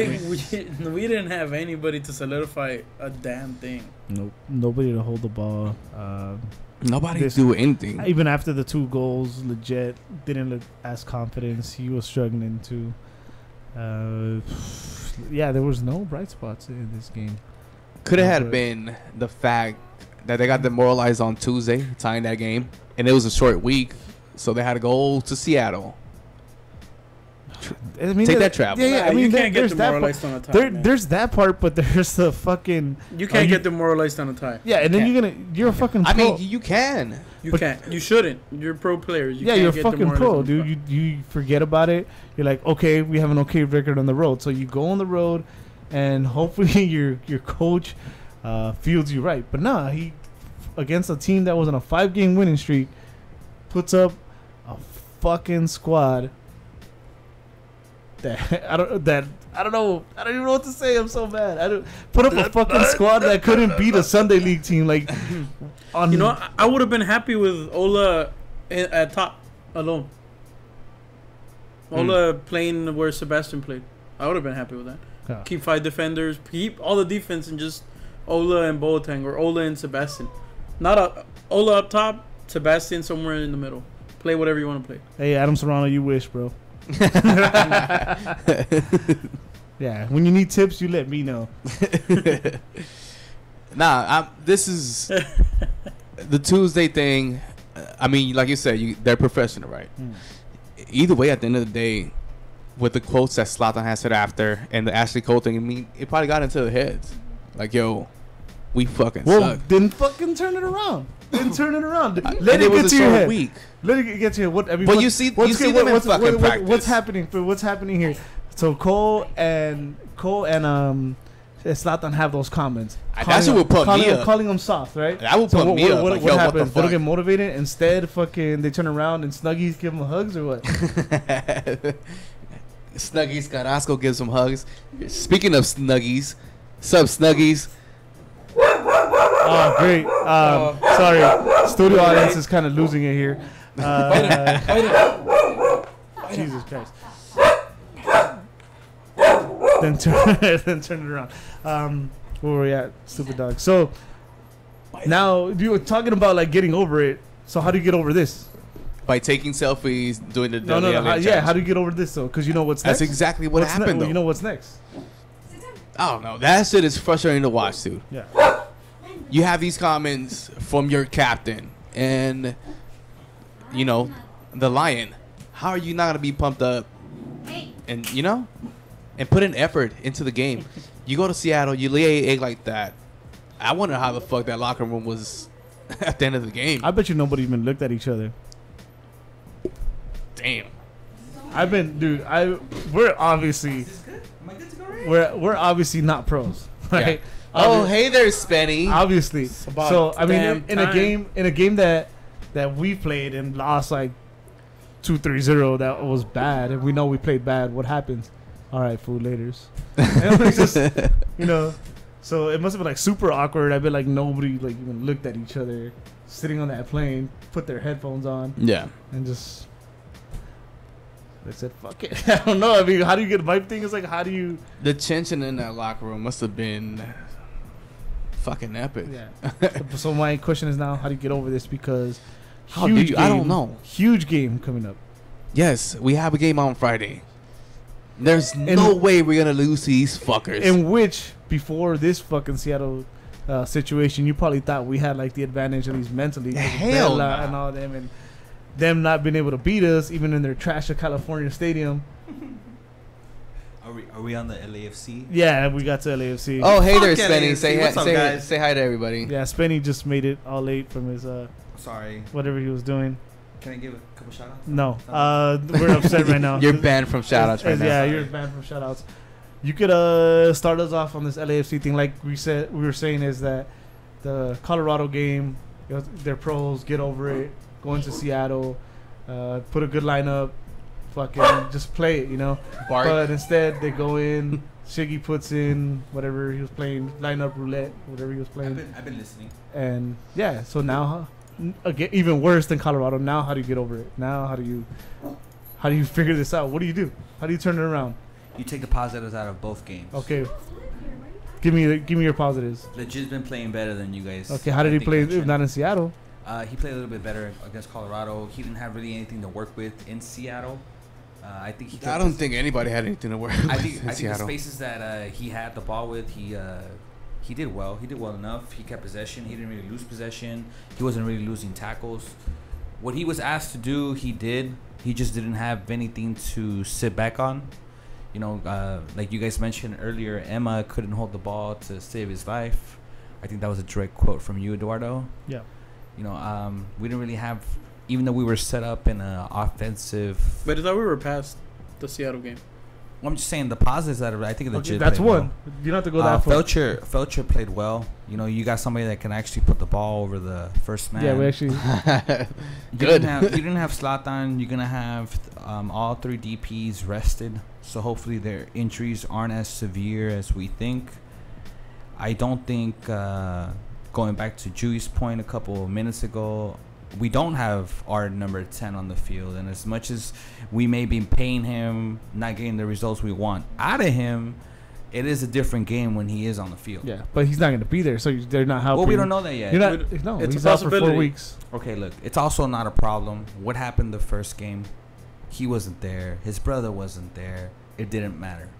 didn't have anybody to solidify a damn thing. Nope. Nobody to hold the ball. Nobody This- do anything. Even after the 2 goals, legit didn't look as confident. He was struggling too. Yeah, there was no bright spots in this game. Could have had but- been the fact that they got demoralized on Tuesday, tying that game, and it was a short week, so they had to go to Seattle. I mean, Take that travel. Yeah, yeah. Nah, I mean, you can't get there's that part. demoralized on a tie. man. There's that part, but there's the fucking You can't you- get demoralized on a tie. yeah, and then Can't. you're a fucking. Pro. I mean, you can. You But- can't. You shouldn't. You're pro players. You yeah, can't you're a get fucking demoralized pro, on a dude. tie. You forget about it. You're like, okay, we have an okay record on the road, so you go on the road, and hopefully your coach fields you right. But nah, he against a team that was on a 5-game winning streak puts up a fucking squad that I don't know. I don't even know what to say. I'm so mad. I don't put up a fucking squad that couldn't beat a Sunday League team. Like, on You know, I would have been happy with Ola at top alone. Ola playing where Sebastian played. I would have been happy with that. Yeah. Keep 5 defenders, keep all the defense, and just Ola and Boateng or Ola and Sebastian. Not Ola up top, Sebastian somewhere in the middle. Play whatever you want to play. Hey, Adam Serrano, you wish, bro. Yeah, when you need tips, you let me know. Nah, this is the Tuesday thing. I mean, like you said, they're professional, right? Either way, at the end of the day, with the quotes that Zlatan has said after and the Ashley Cole thing, I mean, it probably got into their heads. Like, yo, we fucking Well, suck. then fucking turn it around. Then turn it around. And Let it was get a to your short head. week. Let it get to your what. I mean, But what- you see what's them in fucking practice. What's happening? What's happening here? So Cole and Zlatan have those comments. That shit would put me up. Calling them soft, right? That would So put me up. What Like, yo, what the happens? They don't fuck? get motivated. Instead, fucking, they turn around and Snuggies give them hugs or what? Snuggies, Carrasco gives some hugs. Speaking of Snuggies, sup Snuggies? Oh, great. Sorry, studio audience is kind of losing it here. Jesus Christ. Then turn it around. Where were we at? Stupid dog. So now you were talking about like getting over it. So how do you get over this? By taking selfies, doing the No. challenge. How do you get over this though? Because you know what's next. That's exactly what What's happened, though. You know what's next? I don't know. That shit is frustrating to watch, dude. Yeah. You have these comments from your captain and, you know, the Lion. How are you not going to be pumped up and, you know, and put an effort into the game? You go to Seattle, you lay an egg like that. I wonder how the fuck that locker room was at the end of the game. I bet you nobody even looked at each other. Damn. We're obviously we're obviously not pros, right? Yeah. Oh, hey there, Spenny. Obviously. about So I mean, damn in a time. game that we played and lost like 2-3-0, that was bad, and we know we played bad. What happens? All right, food laters. And it was just, you know. So it must have been like super awkward. I bet like nobody like even looked at each other, sitting on that plane, put their headphones on, Yeah. and just They said, "Fuck it." I don't know. I mean, how do you get my thing is like, how do you? The tension in that locker room must have been fucking epic. Yeah. So my question is now, how do you get over this? Because How do you? I don't know. Huge game coming up. Yes, we have a game on Friday. There's no way we're gonna lose to these fuckers. In which, before this fucking Seattle situation, you probably thought we had like the advantage at least mentally. Hell Bella nah. and all them, and them not being able to beat us, even in their trash of California stadium. Are we on the LAFC? Yeah, we got to LAFC. Oh, hey there, Fuck Spenny. LAFC. Say hi, What's up, guys? say hi to everybody. Yeah, Spenny just made it all late from his Sorry. whatever he was doing. Can I give a couple shout outs? No, we're upset right now. You're banned from shoutouts right now. Yeah, you're banned from shoutouts. You could start us off on this LAFC thing, like we were saying, is that the Colorado game, their pros get over it, go into Seattle, put a good lineup, fucking just play it, you know. Bark. But instead they go in, Shiggy puts in whatever he was playing, lineup roulette, whatever he was playing, I've been listening. and yeah. So now, again, even worse than Colorado. Now, how do you get over it? Now, how do you figure this out? What do you do? How do you turn it around? You take the positives out of both games. Okay, give me your positives. Legit's been playing better than you guys. Okay, how did he think play? mentioned. If not in Seattle. He played a little bit better against Colorado. He didn't have really anything to work with in Seattle. I think he. I don't think anybody had anything to work with I in think the Seattle. spaces that he had the ball with, he did well. He did well enough. He kept possession. He didn't really lose possession. He wasn't really losing tackles. What he was asked to do, he did. He just didn't have anything to sit back on. You know, like you guys mentioned earlier, Emma couldn't hold the ball to save his life. I think that was a direct quote from you, Eduardo. Yeah. You know, we didn't really have, even though we were set up in an offensive. But I thought we were past the Seattle game. Well, I'm just saying the positives that I think legit. That's played one. well. You don't have to go that far. Felcher played well. You know, you got somebody that can actually put the ball over the first man. Yeah, we actually. You didn't have Zlatan. You're gonna have all three DPs rested, so hopefully their injuries aren't as severe as we think. I don't think going back to Jui's point a couple of minutes ago, we don't have our number 10 on the field, and as much as we may be paying him, not getting the results we want out of him, it is a different game when he is on the field. Yeah, but he's not going to be there, so they're not helping. Well, we don't know that yet. You're not. No, It's a he's out for 4 possibility. weeks. Okay, look, it's also not a problem. What happened the first game? He wasn't there. His brother wasn't there. It didn't matter.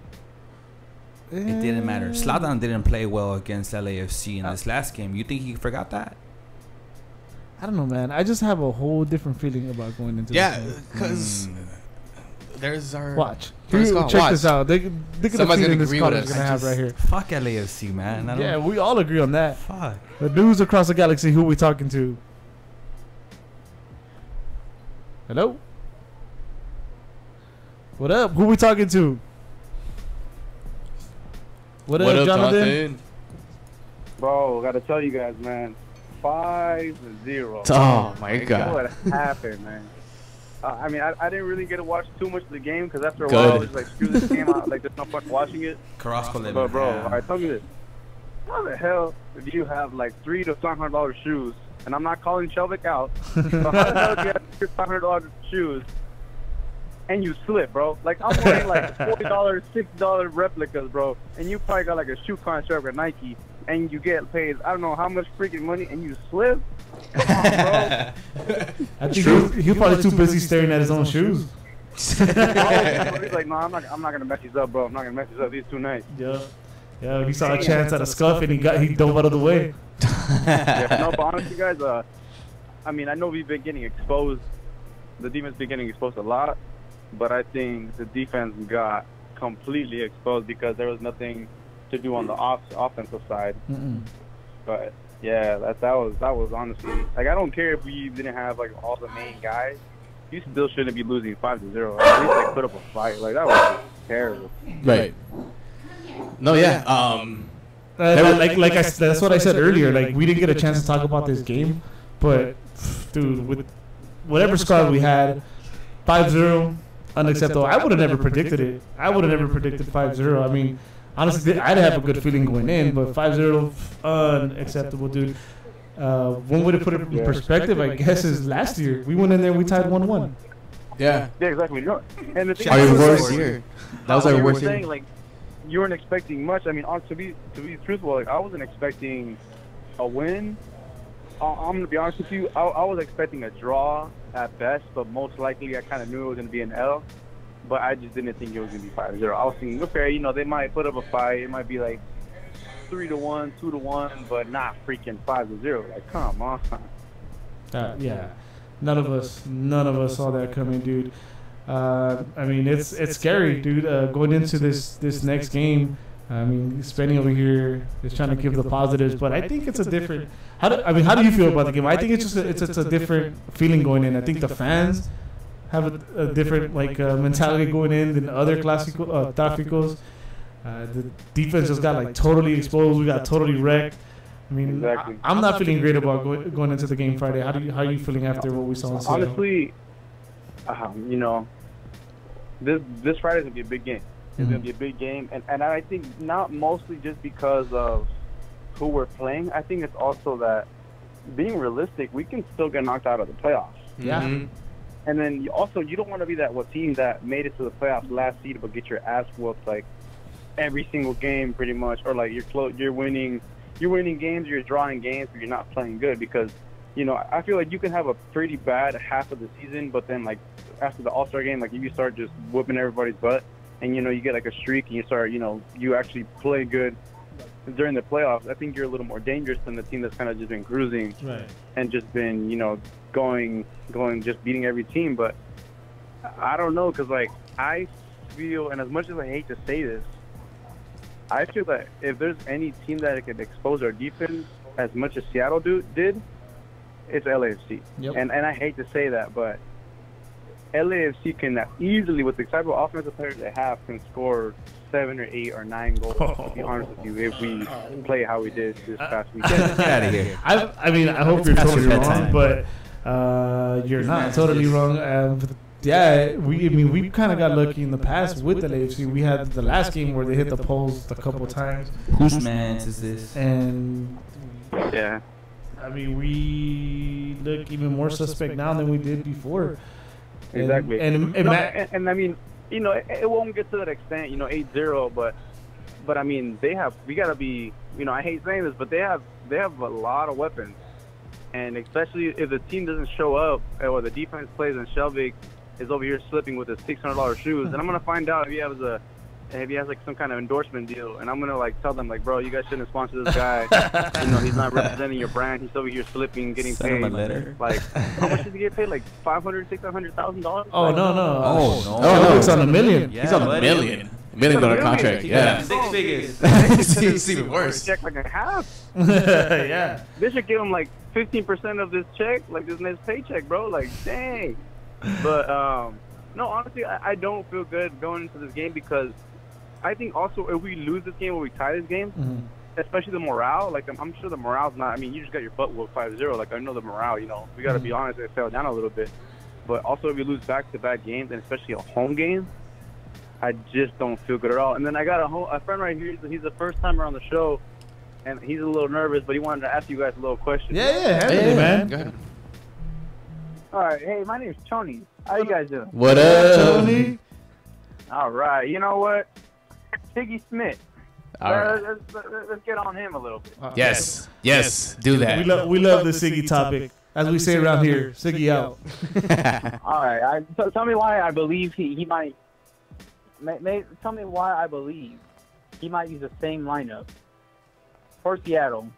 It didn't matter. Zlatan didn't play well against LAFC in this last game. You think he forgot that? I don't know, man. I just have a whole different feeling about going into. Yeah, this game. because there's our Watch. First Check call, watch. this out. Look at the Somebody's feeling gonna this agree college with is us. gonna have right here. Fuck LAFC, man. I don't, Yeah, we all agree on that. Fuck. The news across the galaxy. Who we talking to? Hello. What up? Who we talking to? What up, Jonathan? Bro, gotta tell you guys, man. 5-0. Oh my You know god. what happened, man? I mean, I didn't really get to watch too much of the game because after a Good. while, I was like, screw this game out. Like, there's no point watching it. Carrasco let But, him bro, have. all right, tell me this. How the hell do you have like $300 to $500 shoes? And I'm not calling Shelvick out. But how the hell do you have $300 to $500 shoes and you slip, bro? Like, I'm wearing like $40, $60 replicas, bro. And you probably got like a shoe contract with Nike. And you get paid, I don't know how much freaking money, and you slip? Come on, bro. I think he's probably too busy staring at his own shoes. He's like, no, I'm not gonna mess these up, bro. I'm not gonna mess these up. These too nice. Yeah. Yeah, he saw a chance at a scuff and he dove out of the way. Yeah, no, but honestly, guys, I mean, I know we've been getting exposed. The defense been getting exposed a lot, but I think the defense got completely exposed because there was nothing to do on the offensive side. But yeah, that was honestly, like, I don't care if we didn't have like all the main guys. You still shouldn't be losing 5-0. At least like put up a fight. Like, that was terrible. Right. No, yeah. That's what I said earlier. Like, we didn't get a chance to talk about this game, but dude, with whatever squad we had, 5-0, unacceptable. I would have never predicted it. I would have never predicted 5-0. I mean, honestly, I'd have a good feeling going in, but 5-0, unacceptable, dude. One way to put it in perspective, I guess, is last year we went in there and we tied 1-1. Yeah. Yeah, exactly. No, and the thing Our is, worst like, year. That was like our you were worst year. saying, like, you weren't expecting much. I mean, to be truthful, like, I wasn't expecting a win. I'm gonna be honest with you. I was expecting a draw at best, but most likely I kind of knew it was gonna be an L. But I just didn't think it was gonna be 5-0. I was thinking, okay, you know, they might put up a fight. It might be like 3-1, 2-1, but not freaking 5-0. Like, come on. Yeah, none of us saw that coming, dude. I mean, it's scary, dude. Going into this next game, I mean, Spenny over here is trying to give the positives, but I think it's a different. How do you feel about the game? I think it's just a different feeling going in. I think the fans have a different mentality going in than other Tráficos. The defense just got like totally exposed. We got totally wrecked. I mean, Exactly. I'm not feeling great about going into the game Friday. How are you feeling after what we saw in Seattle? Honestly, you know, this Friday's gonna be a big game. It's gonna be a big game, and I think not mostly just because of who we're playing. I think it's also that, being realistic, we can still get knocked out of the playoffs. Yeah. Mhm. And then you don't want to be that team that made it to the playoffs last seed but get your ass whooped like every single game pretty much, or like you're winning games, you're drawing games, but you're not playing good. Because, you know, I feel like you can have a pretty bad half of the season, but then like after the All-Star game, like if you start just whooping everybody's butt, and you know you get like a streak, and you start, you know, you actually play good during the playoffs, I think you're a little more dangerous than the team that's kind of just been cruising Right. and just been, you know, going, just beating every team. But I don't know, because like I feel, and as much as I hate to say this, I feel that if there's any team that could expose our defense as much as Seattle did, it's LAFC. Yep. And I hate to say that, but LAFC can easily, with the type of offensive players they have, can score 7 or 8 or 9 goals, to be honest with you, if we play how we did this past weekend. Get out of here. I mean, I hope you're past totally your wrong, bedtime. but you're not totally wrong. Yeah, we kind of got lucky in the past with the LAFC. We had the last game where they hit the post a couple times, Whose man's is this? and Yeah. I mean, we look even more suspect now than we did before. Exactly. And And I mean, you know, it won't get to that extent, you know, 8-0, but I mean, we got to be, you know, I hate saying this, but they have a lot of weapons. And especially if the team doesn't show up, or the defense plays and Shelvik is over here slipping with his $600 shoes, and I'm going to find out if he has like some kind of endorsement deal, and I'm going to like tell them, like, bro, you guys shouldn't sponsor this guy. You know, he's not representing your brand. He's over here slipping, getting Send paid. him a letter. Like, how much does he get paid? Like $500,000, $600,000? oh no, Oh, no. Shelvik's on $1 million. Yeah, He's on buddy. $1 million contract. He Yeah. got 6 figures. It's even worse. Check like a half. Yeah. They should give him like 15% of this check, like this next paycheck, bro. Like, dang. But no, honestly, I don't feel good going into this game, because I think also if we lose this game or we tie this game, especially the morale, like I'm sure the morale's not. I mean, you just got your butt whooped 5-0. Like, I know the morale, you know, we got to be honest, it fell down a little bit. But also, if we lose back-to-back games, and especially a home game, I just don't feel good at all. And then I got a friend right here. He's the first timer on the show, and he's a little nervous, but he wanted to ask you guys a little question. Yeah, handle man. Go ahead. All right. Hey, my name's Tony. How you guys doing? What up? Tony. All right. You know what? Siggy Smith. All right. Let's get on him a little bit. Yes. Yes. Do that. We love the Siggy topic. As we say around here, Siggy out. All right. So tell me why I believe he might. Tell me why I believe he might use the same lineup for Seattle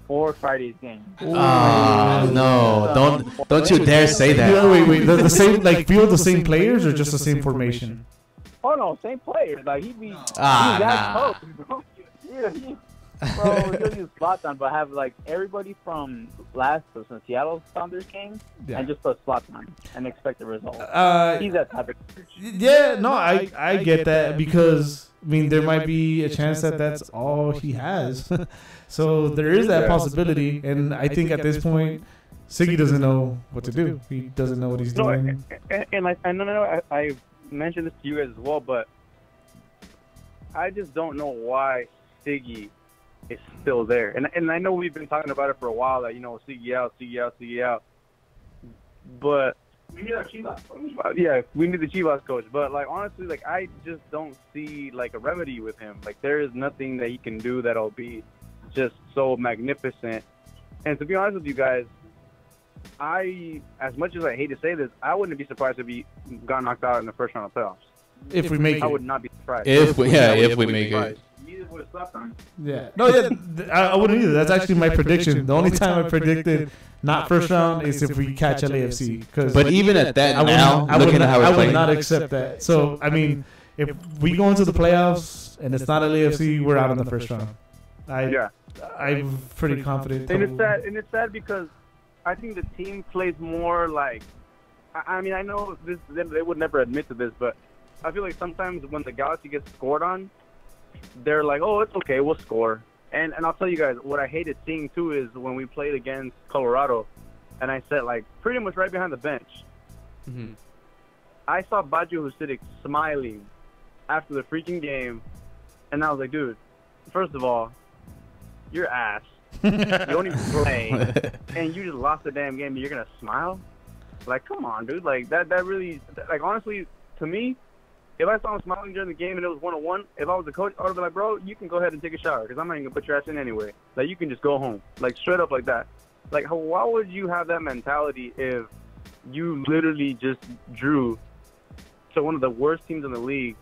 for Friday's game. Oh no! Don't you dare say that. Wait. The same, like, field the same players or just the same formation? Oh no, same player. Like he'd be. Ah, he's that nah. close, bro. Yeah, bro, he'll use Zlatan, but have like everybody from Seattle Sounders game, and just put Zlatan and expect the result. He's that type of. Yeah, no, I get that, because I mean, there might be a chance that that's all he has. So there is that possibility, and I think at this point, Siggy doesn't know what to do. He doesn't know what he's doing. And I mentioned this to you guys as well, but I just don't know why Siggy is still there. And I know we've been talking about it for a while, that, you know, Siggy out. But Yeah, we need the Chivas coach, but like honestly, like I just don't see like a remedy with him. Like there is nothing that he can do that'll be just so magnificent. And to be honest with you guys, as much as I hate to say this, I wouldn't be surprised if he got knocked out in the first round of playoffs. If we make I it. would not be surprised. If we make it. Yeah. No, yeah. I wouldn't either. That's actually my prediction. The only time I predicted not first round is if we catch LAFC. But even at that now, looking at how I we're would not playing, accept that. So, I mean, if we go into the playoffs and it's not LAFC, we're out in the first round. I'm pretty confident. And it's sad because I think the team plays more like. I mean, I know they would never admit to this, but I feel like sometimes when the Galaxy gets scored on, they're like, "Oh, it's okay, we'll score." And I'll tell you guys, what I hated seeing too is when we played against Colorado, and I sat like pretty much right behind the bench. Mhm. I saw Baggio Husidic smiling after the freaking game, and I was like, "Dude, first of all, you're ass. You don't even play, and you just lost the damn game. And you're gonna smile? Like, come on, dude. Like that really, like honestly, to me." If I saw him smiling during the game and it was 1-1, if I was the coach, I would have been like, bro, you can go ahead and take a shower because I'm not even going to put your ass in anyway. Like, you can just go home. Like, straight up like that. Like, why would you have that mentality if you literally just drew to one of the worst teams in the league?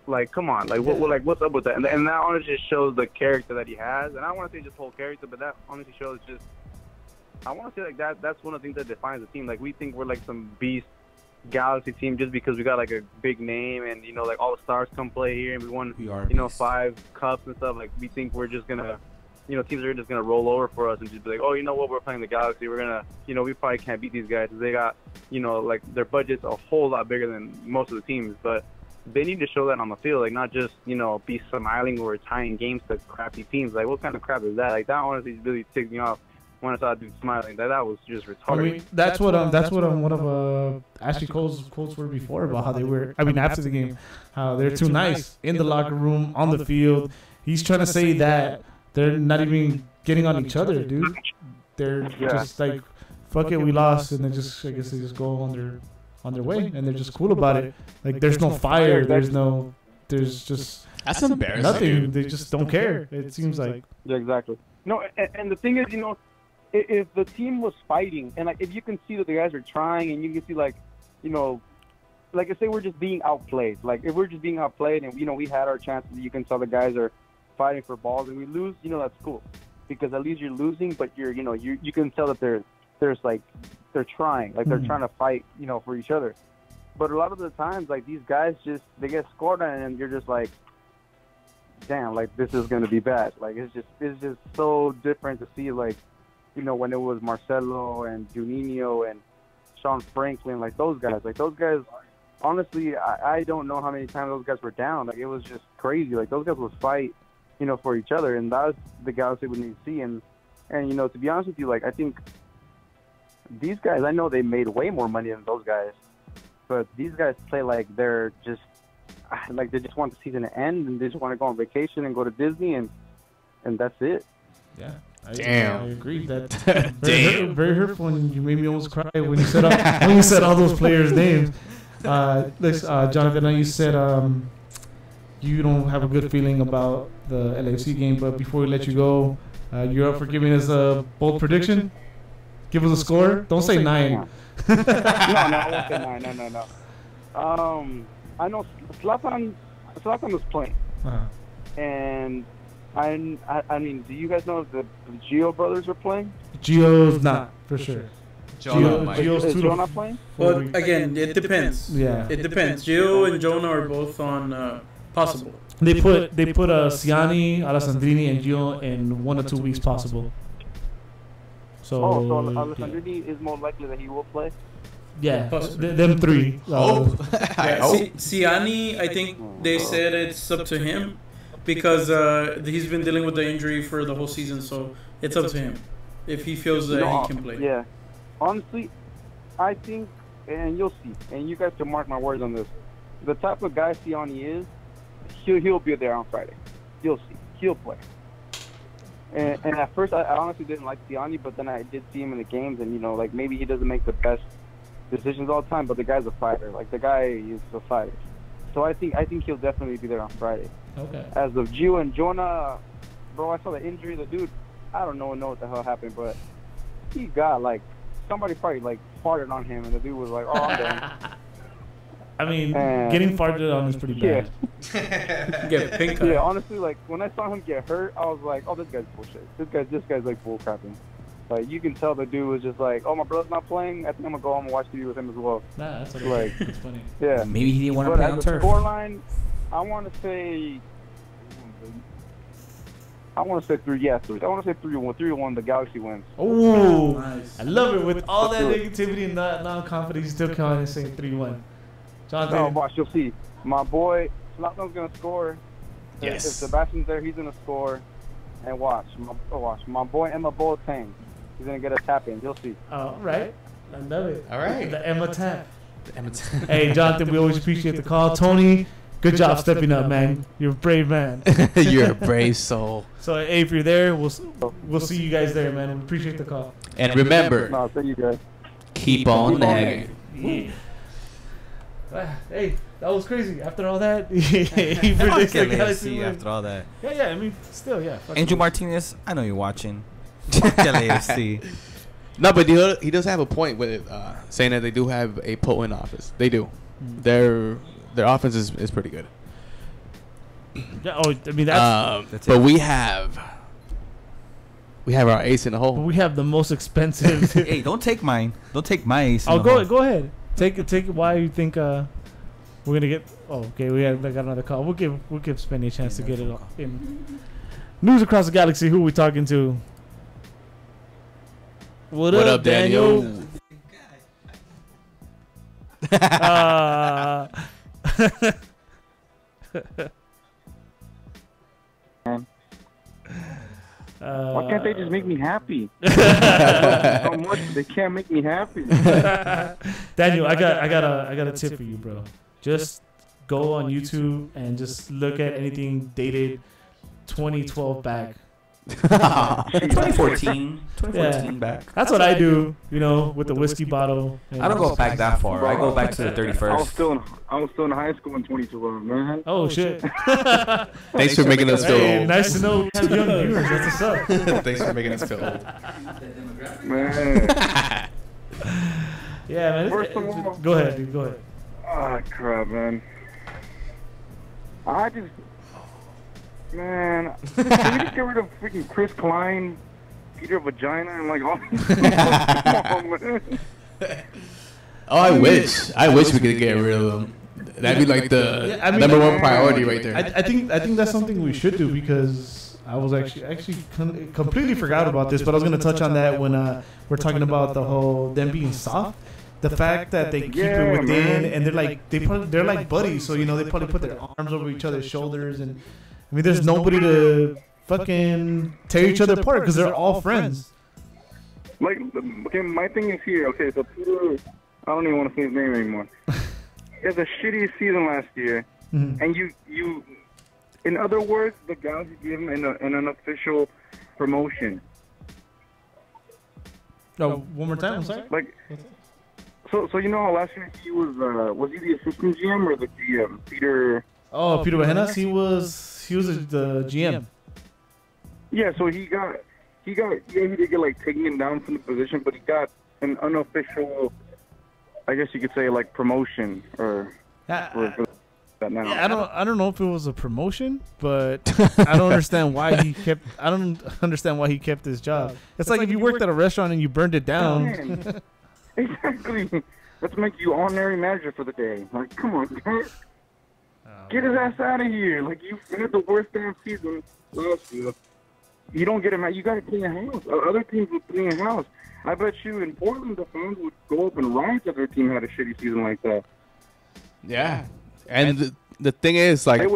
Like, come on. Like, what's up with that? And that honestly just shows the character that he has. And I don't want to say just whole character, but that honestly shows just, I want to say like that's one of the things that defines the team. Like, we think we're like some beast Galaxy team just because we got like a big name and like all the stars come play here and we won 5 cups and stuff. Like we think we're just gonna teams are just gonna roll over for us and just be like, oh, you know what, we're playing the Galaxy, we're gonna we probably can't beat these guys. They got like their budget's a whole lot bigger than most of the teams, but they need to show that on the field, like not just be smiling or tying games to crappy teams. Like what kind of crap is that? Like that honestly really ticked me off when I saw dude smiling. That was just retarded. I mean, that's what one of Ashley Cole's quotes were before about how they were. I mean, after the game, how they're too nice in the locker room, on the field. He's trying to say that they're not even getting on each other, dude. They're just like, fuck it, we lost, and I guess they just go on their way, and they're just cool about it. Like there's no fire, there's just that's embarrassing. Nothing. They just don't care. It seems like. Yeah, exactly. No, and the thing is, if the team was fighting and like if you can see that the guys are trying and you can see like like I say we're just being outplayed, like if we're just being outplayed and we had our chances, you can tell the guys are fighting for balls and we lose, that's cool because at least you're losing, but you're you can tell that they're trying, like they're trying to fight for each other. But a lot of the times like these guys they get scored on and you're just like, damn, like this is gonna be bad. Like it's just so different to see like when it was Marcelo and Juninho and Sean Franklin, like those guys, honestly, I don't know how many times those guys were down. Like, it was just crazy. Like, those guys would fight, for each other, and that's the Galaxy we need to see. And to be honest with you, like, I think these guys, I know they made way more money than those guys, but these guys play like they're just, like, they just want the season to end, and they just want to go on vacation and go to Disney, and that's it. Yeah. I agree that very hurtful, and you made me almost cry when you said all those players' names. Jonathan, I know you said you don't have a good feeling about the LAFC game, but before we let you go, you're up for giving us a bold prediction. Give us a score. Don't say 9. No, I won't say 9. No. I know Zlatan was playing, and. I mean, do you guys know if the Gio brothers are playing? Gio's not, for sure. Gio's is Joe not playing? Well, again, it depends. Yeah. It depends. Gio and Jonah are both on possible. They put Ciani, Alessandrini, and Gio in 1 or 2 weeks possible. So Alessandrini is more likely that he will play? Yeah, them 3. Ciani, I think they said it's up to him. Because he's been dealing with the injury for the whole season, so it's up to him if he feels that he can play. Yeah, honestly, I think, and you'll see, and you guys can mark my words on this. The type of guy Ciani is, he'll be there on Friday. You'll see, he'll play. And at first, I honestly didn't like Ciani, but then I did see him in the games, and like maybe he doesn't make the best decisions all the time, but the guy's a fighter. Like, the guy is a fighter. So I think he'll definitely be there on Friday. Okay. As of Gio and Jonah, bro, I saw the injury. The dude, I don't know what the hell happened, but he got, like, somebody probably, like, farted on him, and the dude was like, oh, I'm done. I mean, getting farted on is pretty bad. Get pink eye. Yeah, honestly, like, when I saw him get hurt, I was like, oh, this guy's bullshit. This guy's like, bull crapping. Like, you can tell the dude was just like, oh, my brother's not playing. I think I'm going to go home and watch TV with him as well. Nah, that's okay. Like, It's funny. Yeah. Maybe he didn't want to But play as on a turf. scoreline, I want to say 3. I want to say 3-1. 3-1, the Galaxy wins. Oh, Nice. I love it. With all that Let's do it. negativity and non-confidence, you still come out and say 3-1. Jonathan. No, boss, you'll see. My boy, Zlatan's going to score. Yes. If Sebastian's there, he's going to score. And watch. My boy Emma Boateng. He's going to get a tap in. You'll see. All right. I love it. All right. The Emma tap. Emma- Hey, Jonathan, we always appreciate the call. Tony, good job stepping up, man. You're a brave man. You're a brave soul. So, hey, if you're there, we'll see you guys there, man. We appreciate the call. And remember, No, thank you guys. keep on nagging. Yeah. Hey, that was crazy. After all that, he predicted the Galaxy win. after all that. Yeah, I mean, still, yeah. fuck Angel it. Martinez, I know you're watching. Fuck LAFC. No, but he does have a point with it, saying that they do have a potent offense. They do. Their offense is pretty good. Yeah, oh, I mean, that's That's but it. we have our ace in the but hole. we have the most expensive. Hey, don't take mine. Don't take my ace. in Oh, the go hole. ahead. Take it. Why you think we're gonna get? Oh, okay. We got another call. We'll give Spenny a chance to get it in. News across the galaxy. Who we talking to? What up, Daniel? Why can't they just make me happy? So much they can't make me happy. Daniel, I got a tip for you, bro. Just go on YouTube and just look at anything dated 2012 back. 2014 Yeah. back. That's what I do, with the whiskey bottle. I don't go back that far. I go back to the I was 31st. still in high school in 2012, man. Oh shit! Thanks for making us feel Hey, old. nice to know we have young viewers. That's what's up. Thanks for making us feel old. Man. Yeah, man. First of all- Go ahead, dude. Go ahead. Ah, crap, man. Man, can we just get rid of freaking Chris Klein, Peter Vagina, and like all these people? Come on, man. Oh, I wish we could get rid of them. That'd be like the I mean, number one priority right there. I think that's something we should do because I was actually completely forgot about this, but I was gonna touch on that when we're talking about the whole them being soft. The fact that they keep Yeah, it within, man. and they're like buddies, so they probably put their arms over each other's shoulders, and I mean, there's nobody to fucking tear each other apart because they're all friends. Like, okay, my thing is here. Okay, so Peter, I don't even want to say his name anymore. He has a shitty season last year, Mhm. and you, in other words, the Galaxy gave him an unofficial promotion. Oh, one more time. I'm sorry. Like, so you know how last year he was he the assistant GM or the GM? Peter. Oh, Peter Vajenas, he was the GM. Yeah, so he did get like taken down from the position, but he got an unofficial, I guess you could say, like promotion or for that now. Yeah, I don't know if it was a promotion, but I don't understand why he kept. I don't understand why he kept his job. It's like if you worked at a restaurant and you burned it down. Man, exactly. Let's make you honorary manager for the day. Like, come on, guys. Get his ass out of here. Like, you had the worst damn season last year. You don't get him out. You got to clean house. Other teams would clean house. I bet you in Portland, the fans would go up and riot if their team had a shitty season like that. Yeah, and the thing is, like, They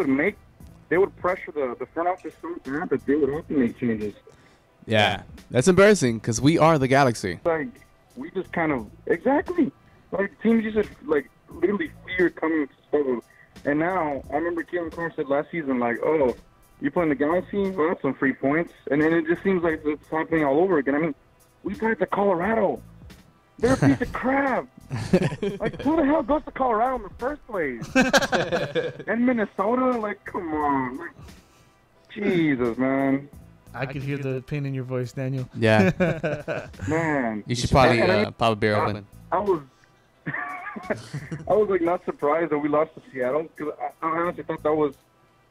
would pressure the front office so bad that they would have to make changes. yeah, that's embarrassing because we are the Galaxy. Like, we just kind of, exactly. Like, teams used to, like, literally fear coming to struggle. And now, I remember Kevin Carr said last season, like, oh, you playing the Galaxy? Well, that's some free points. And then it just seems like it's happening all over again. I mean, we played to Colorado. They're a piece of crap. Like, who the hell goes to Colorado in the first place? And Minnesota? Like, come on. Like, Jesus, man. I could hear the pain in your voice, Daniel. Yeah. Man. You should probably And I mean, pop a beer open. I was, I was like not surprised that we lost to Seattle because I honestly thought that was.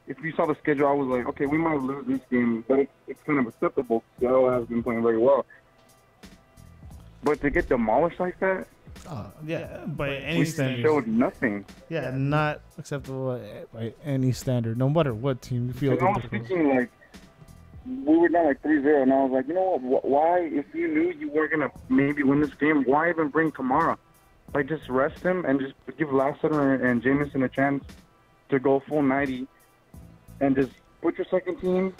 If you saw the schedule, I was like, okay, we might lose this game, but it's kind of acceptable. Seattle has been playing very well, but to get demolished like that, Yeah, by any we standard. showed nothing. Yeah, not acceptable by any standard, no matter what team you feel. And I was thinking like, we were down like 3-0, and I was like, you know what? Why, if you knew you were gonna maybe win this game, why even bring Kamara? Like, just rest him and just give Lassiter and Jameson a chance to go full 90. And just put your second team.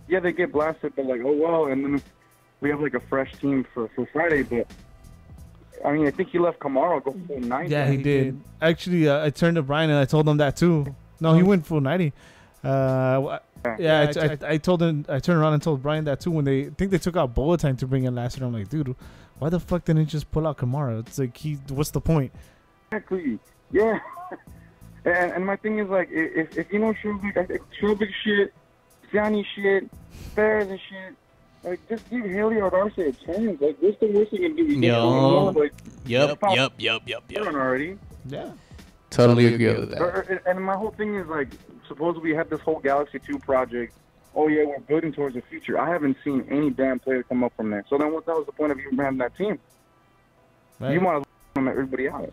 Yeah, they get blasted, but like, oh well. And then we have like a fresh team for Friday. But I mean, I think he left Kamara go full 90. Yeah, he did. Actually, I turned to Brian and I told him that too. No, he went full 90. I told him. I turned around and told Brian that too when they think they took out Boateng to bring in Lassiter. I'm like, dude, why the fuck didn't he just pull out Kamara? It's like what's the point? Exactly. Yeah. And my thing is like, if you know Shelby shit, Ziani shit, Ferris and shit, like just give Haley or Darcy a chance. Like, what's the worst thing you can do? Yep. Already. Yeah. Totally agree with that. And my whole thing is like, supposedly we have this whole Galaxy 2 project. Oh yeah, we're building towards the future. I haven't seen any damn player come up from there. So then what the hell was the point of even having that team? Right. You want to everybody out.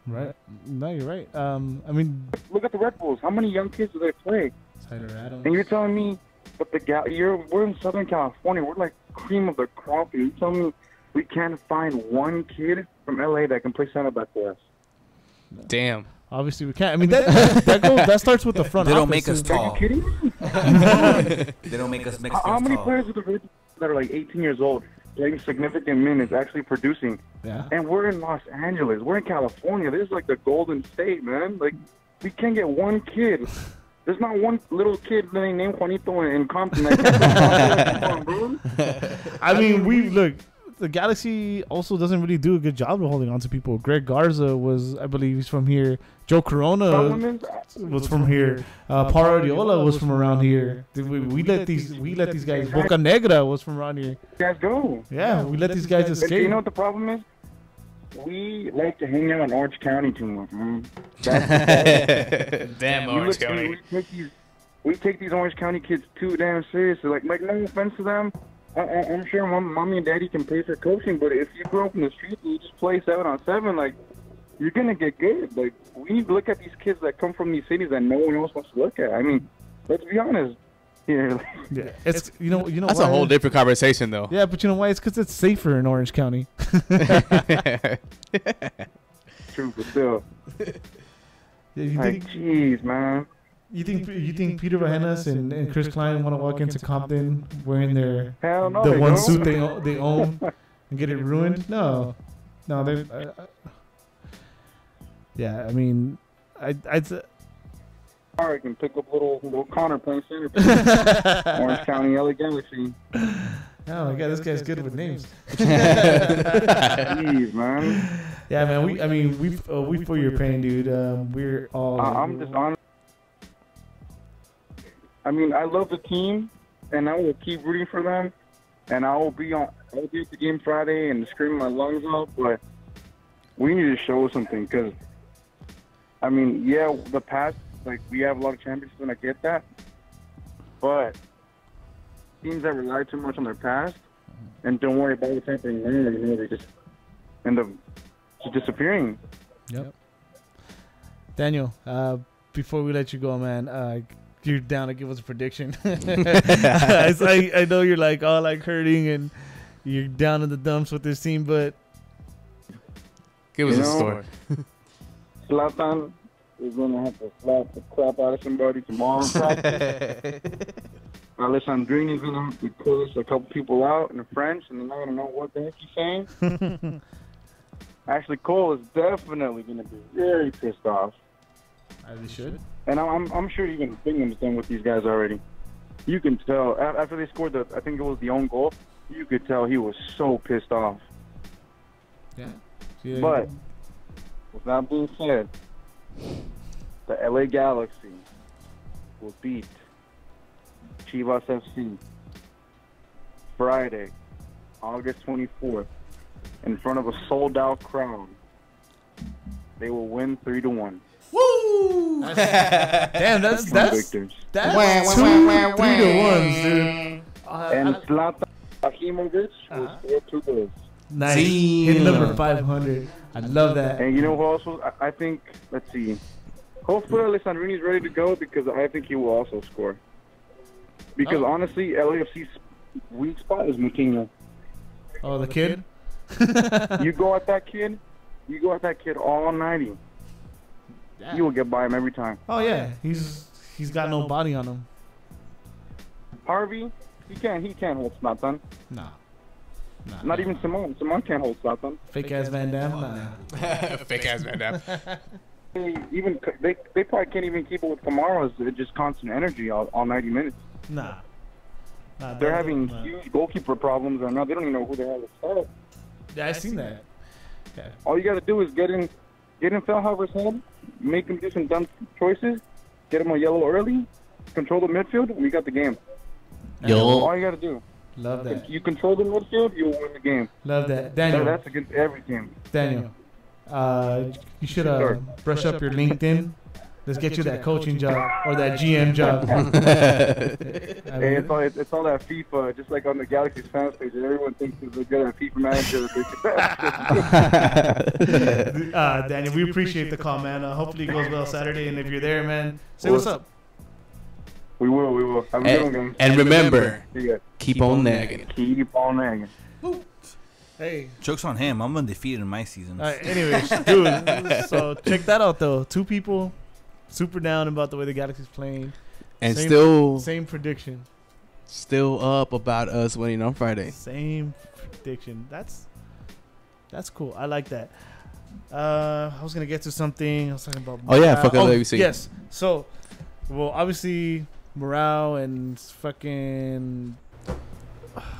Right. No, you're right. I mean, look at the Red Bulls. How many young kids do they play? Tyler Adams. And you're telling me, but we're in Southern California. We're like cream of the crop. And you're telling me we can't find one kid from LA that can play center back for us? Damn. Obviously, we can't. I mean, that starts with the front. They don't office. make us tall. Are you kidding me? They don't make us mix How many tall. players with the Red Bulls that are like 18 years old, playing significant minutes, actually producing? Yeah. And we're in Los Angeles. We're in California. This is like the Golden State, man. Like, we can't get one kid. There's not one little kid named Juanito in Compton. Come on, bro. I mean, look. The Galaxy also doesn't really do a good job of holding on to people. Greg Garza was, I believe, he's from here. Joe Corona was from here. Paul Ardiola was from around here. We let these guys. Boca Negra was from around here. You guys go. Yeah, we let these guys But escape. you know what the problem is? We like to hang out in Orange County too much, man. Damn Orange County. We take these Orange County kids too damn seriously. Like no offense to them. I'm sure mommy and daddy can pay for coaching, but if you grow up in the street and you just play 7-on-7, like, you're gonna get good. Like, we need to look at these kids that come from these cities that no one else wants to look at. I mean, let's be honest. Yeah, it's you know That's why? a whole different conversation, though. Yeah, but you know why? It's because it's safer in Orange County. True, but still. Yeah, you Like, jeez, man. You think Peter Vagenas and Chris Klein want to walk into Compton wearing their Hell no, the they one don't. suit they own and get it ruined? No, they. Yeah, I mean, I'd say. I can pick up little Connor playing center. Orange County, LA Galaxy. Oh my God, this guy's good with names. Jeez, man. Yeah, man. We feel your pain, dude. We're all. I'm just honest. I mean, I love the team, and I will keep rooting for them, and I will be at the game Friday and scream my lungs out. But we need to show something, because I mean, yeah, the past, like, we have a lot of championships, and I get that, but teams that rely too much on their past and don't worry about what's happening now, they just end up just disappearing. Yep. Daniel, before we let you go, man, you're down to give us a prediction. I know you're like all like hurting and you're down in the dumps with this team, but give us a score. Zlatan is going to have to slap the crap out of somebody tomorrow. Alessandrini is going to have to push a couple people out in the French, and they're not going to know what the heck he's saying. Ashley Cole is definitely going to be very pissed off. As he should. And I'm sure you've been thinking the same with these guys already. You can tell after they scored I think it was the own goal. You could tell he was so pissed off. Yeah. But with that being said, the LA Galaxy will beat Chivas FC Friday, August 24th, in front of a sold-out crowd. They will win 3-1. Woo! Damn, that's Victors. that's 3-1s, dude. And Zlatan Ibrahimovic will score 2 goals. Nice. Hit number 500. I love that. And you know who else? I think, let's see. Hopefully Alessandrini's ready to go because I think he will also score. Because honestly, LAFC's weak spot is Moutinho. Oh, the kid? You go at that kid all 90. Yeah. You will get by him every time. Oh yeah, he's got no body on him. Harvey, he can't hold Zlatan. Nah. Not even Simone. Simone can't hold Zlatan. Fake ass Van Damme. Nah. Fake ass Van Damme. They probably can't even keep it with Kamara's just constant energy all 90 minutes. Nah. They're having huge goalkeeper problems right now. They don't even know who the hell to start. Yeah, I seen that. Yeah. All you got to do is get in Feldhaber's head, make him do some dumb choices, get him a yellow early, control the midfield, and we got the game. Yo. All you got to do. Love that. You control the midfield, you'll win the game. Love that. Daniel. That's against every team. Daniel. You should brush up your LinkedIn. Let's get you that coaching job or that GM job. Hey, it's all that FIFA, just like on the Galaxy's fans page. Everyone thinks they're good at FIFA manager. Daniel, we appreciate the call, man. Hopefully it goes well Saturday, and if you're there, man, say what's up. We will. Have a good one, guys. And remember, See ya. keep on nagging. Keep on nagging. Hey. Joke's on him. I'm undefeated in my seasons. Anyways, dude. So check that out, though. 2 people super down about the way the Galaxy's playing. And Same still prediction. Still up about us winning on Friday. Same prediction. That's cool. I like that. I was gonna get to something. I was talking about. Oh, yeah, fucking WC. Yes. So, well, obviously, morale and fucking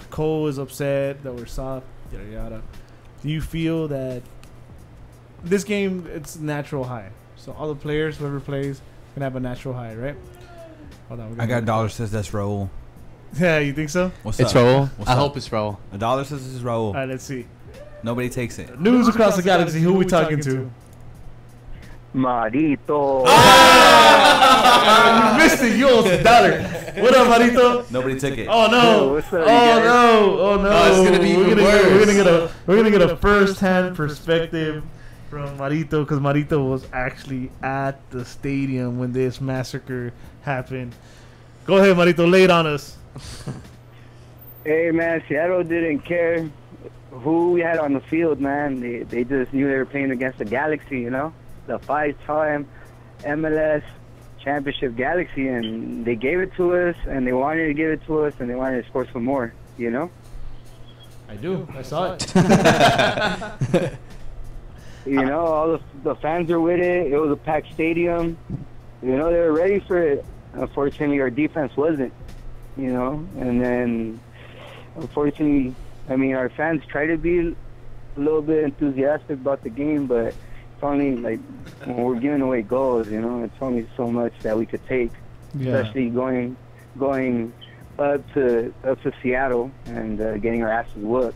Cole is upset that we're soft. Yada yada. Do you feel that this game it's natural high? So all the players, whoever plays, can have a natural high, right? Hold on. I got $1 says that's Raul. Yeah, you think so? What's It's up? Raul. What's I up? hope it's Raul. $1 says it's Raul. All right, let's see. Nobody takes it. News across the galaxy. Who we talking to? Marito. You missed it. You owe us $1. What up, Marito? Nobody took it. Oh no! Yo, what's up, you Oh guys? no! Oh no! Oh, it's gonna be even worse. We're gonna get a first-hand perspective from Marito because Marito was actually at the stadium when this massacre happened. Go ahead, Marito. Lay it on us. Hey, man, Seattle didn't care who we had on the field, man. They just knew they were playing against the Galaxy, you know? The 5-time MLS championship Galaxy, and they gave it to us, and they wanted to give it to us, and they wanted to score some more, you know? I do. I saw it. You know, all the fans are with it. It was a packed stadium. You know, they were ready for it. Unfortunately, our defense wasn't, you know? And then, unfortunately, I mean, our fans try to be a little bit enthusiastic about the game, but it's only, like, when we're giving away goals, you know, it's only so much that we could take, especially going up to Seattle and getting our asses whooped.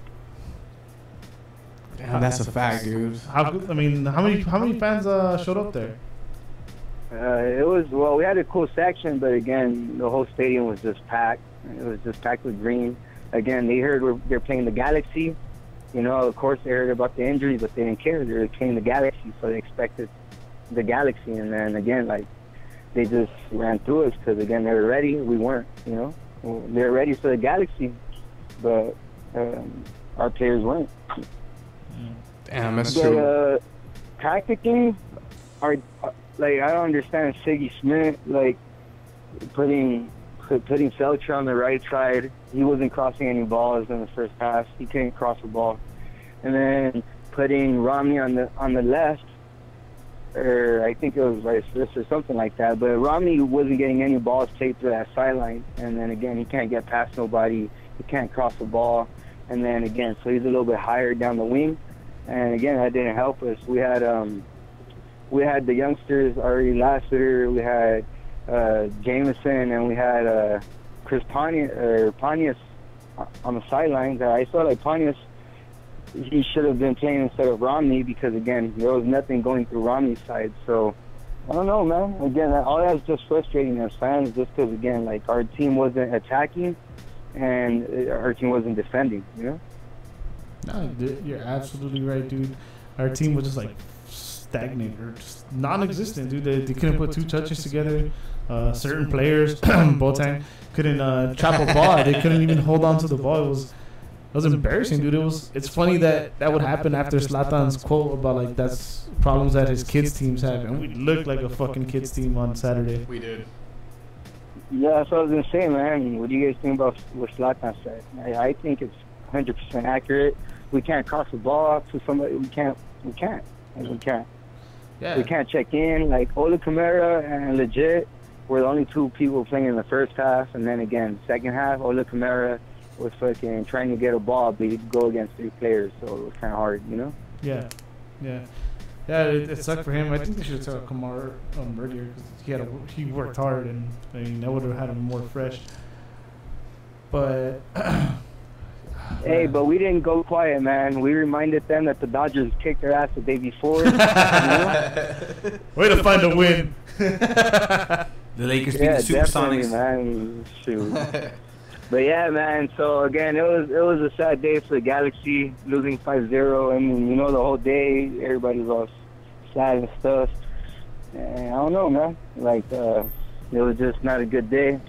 Damn, that's a fact, dude. How many fans showed up there? We had a cool section, but again, the whole stadium was just packed. It was just packed with green. Again, they heard they're playing the Galaxy. You know, of course, they heard about the injury, but they didn't care. They were playing the Galaxy, so they expected the Galaxy. And then again, like, they just ran through us because, again, they were ready. We weren't, you know. They were ready for the Galaxy, but our players weren't. Damn, that's true. But tactically, I don't understand Siggy Smith, like, putting Felcher on the right side. He wasn't crossing any balls in the first half. He couldn't cross a ball. And then putting Romney on the left, or I think it was vice versa or something like that. But Romney wasn't getting any balls played through that sideline. And then again, he can't get past nobody. He can't cross the ball. And then again, so he's a little bit higher down the wing. and again, that didn't help us. We had the youngsters, Ari Lassiter, we had Jameson, and we had Chris Pontius on the sidelines. I saw like Pontius, he should have been playing instead of Romney because, again, there was nothing going through Romney's side. So, I don't know, man. Again, all that's just frustrating as fans just because, again, like, our team wasn't attacking and our team wasn't defending, you know? No, you're absolutely right, dude. Our team was just, like, stagnant or just non-existent, dude. They couldn't put two touches together. Certain players, Botan, couldn't trap a ball. They couldn't even hold on to the ball. It was embarrassing, dude. It's funny that would happen after Zlatan's quote about like that's problems that his kids teams have, and we looked like a fucking kids team on Saturday. We did. Yeah, that's what I was gonna say, man. What do you guys think about what Zlatan said? I think it's 100% accurate. We can't cross the ball to somebody. We can't. Yeah. We can't check in. Like Ola Kamara and Legit were the only two people playing in the first half, and then again, second half, Ola Kamara was fucking trying to get a ball, but he'd go against three players, so it was kind of hard, you know? Yeah. It sucked for him. I think they should have told Kamar earlier because he worked hard, and I mean that would have had him more fresh. But hey, but we didn't go quiet, man. We reminded them that the Dodgers kicked their ass the day before. You know? Way to find a win. The Lakers beat the Supersonics, man. Shoot. But yeah, man. So again, it was a sad day for the Galaxy, losing 5-0. I mean, you know, the whole day everybody was sad and stuff. And I don't know, man. Like it was just not a good day.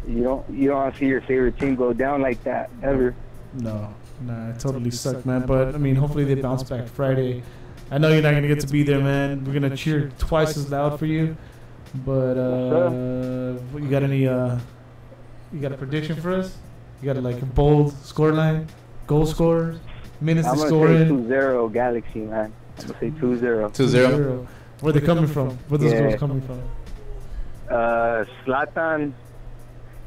You don't want to see your favorite team go down like that ever. No, it totally sucked, man. But I mean, hopefully they bounce back Friday. I know you're not gonna get to be there, man. We're gonna cheer twice as loud for you. But you got any? You got a prediction for us? You got like a bold scoreline, goal scorers, minutes to score in? I'm going to say 2-0 Galaxy, man. I'm going to say 2-0. 2-0. Where they coming from? Where those goals coming from? Zlatan.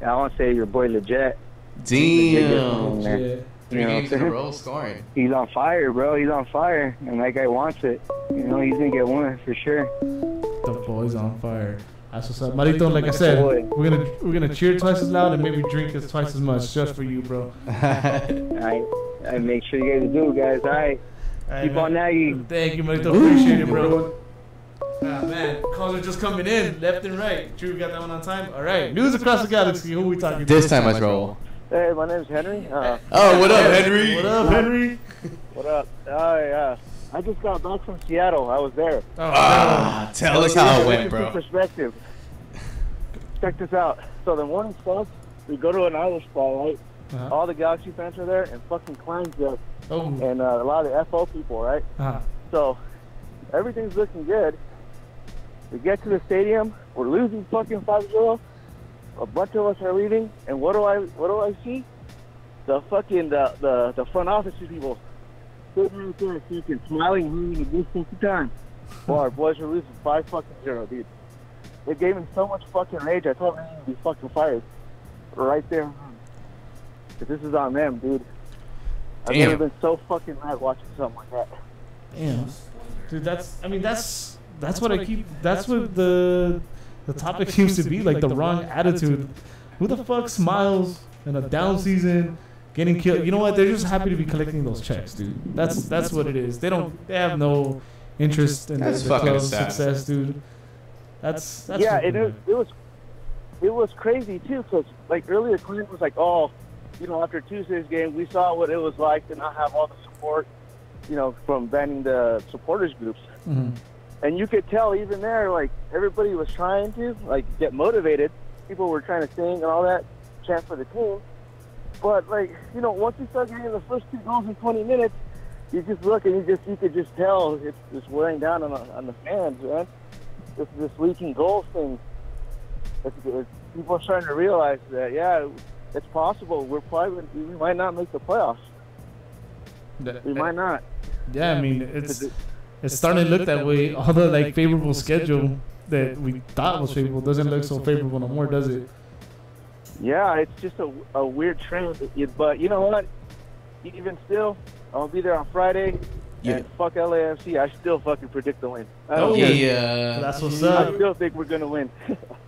I want to say your boy Legit. Damn. Yeah. 3 games in a row scoring. He's on fire, bro. He's on fire. And that guy wants it. You know, he's going to get one for sure. The boy's on fire. That's what's up. Marito, like I said, we're gonna cheer twice as loud and maybe drink twice as much just for you, bro. I make sure you guys do, guys. All right. Keep on nagging. Thank you, Marito. Appreciate it, bro. Man, calls are just coming in left and right. Drew, got that one on time? All right. News across the galaxy. Who we talking to? This time, let's roll. Hey, my name's Henry. Oh, what up, Henry? What up, Henry? What up? I just got back from Seattle. I was there. Tell us how it went, bro. Perspective. Check this out. So the morning stuff, we go to an Irish bar, right? All the Galaxy fans are there, and fucking Klein's there. And a lot of the FO people, right? So everything's looking good. We get to the stadium, we're losing fucking 5-0. A bunch of us are leaving, and what do I see? The fucking the front office people sitting right there, fucking smiling, having a good fucking time. Well, our boys are losing 5-0, dude. It gave me so much fucking rage. I thought we needed to be fucking fired right there. But this is on them, dude. I've never been so fucking mad watching something like that. Damn, dude. That's what I keep. That's what the topic seems to be, like the wrong attitude. Who the fuck smiles in a down season, getting killed? You know what? They're just happy to be collecting those checks, dude. That's what it is. They have no interest in the club's success, dude. That's yeah. It was crazy too, because like earlier, Clint was like, oh, you know, after Tuesday's game, we saw what it was like to not have all the support, you know, from banning the supporters groups. Mm-hmm. And you could tell even there, like, everybody was trying to, like, get motivated. People were trying to sing and all that, chant for the team. But, like, you know, once you start getting the first 2 goals in 20 minutes, you just look and you could just tell it's just wearing down on the fans, man. This leaking goals thing. People are starting to realize that, yeah, it's possible. We might not make the playoffs. We might not. Yeah, I mean, it's starting to look that way. All the like favorable schedule that we thought was favorable doesn't look so favorable no more, does it? Yeah, it's just a weird trend. But you know what? Even still, I'll be there on Friday. Yeah. And fuck LAFC, I still fucking predict the win. Yeah. That's what's I up. still think we're gonna win.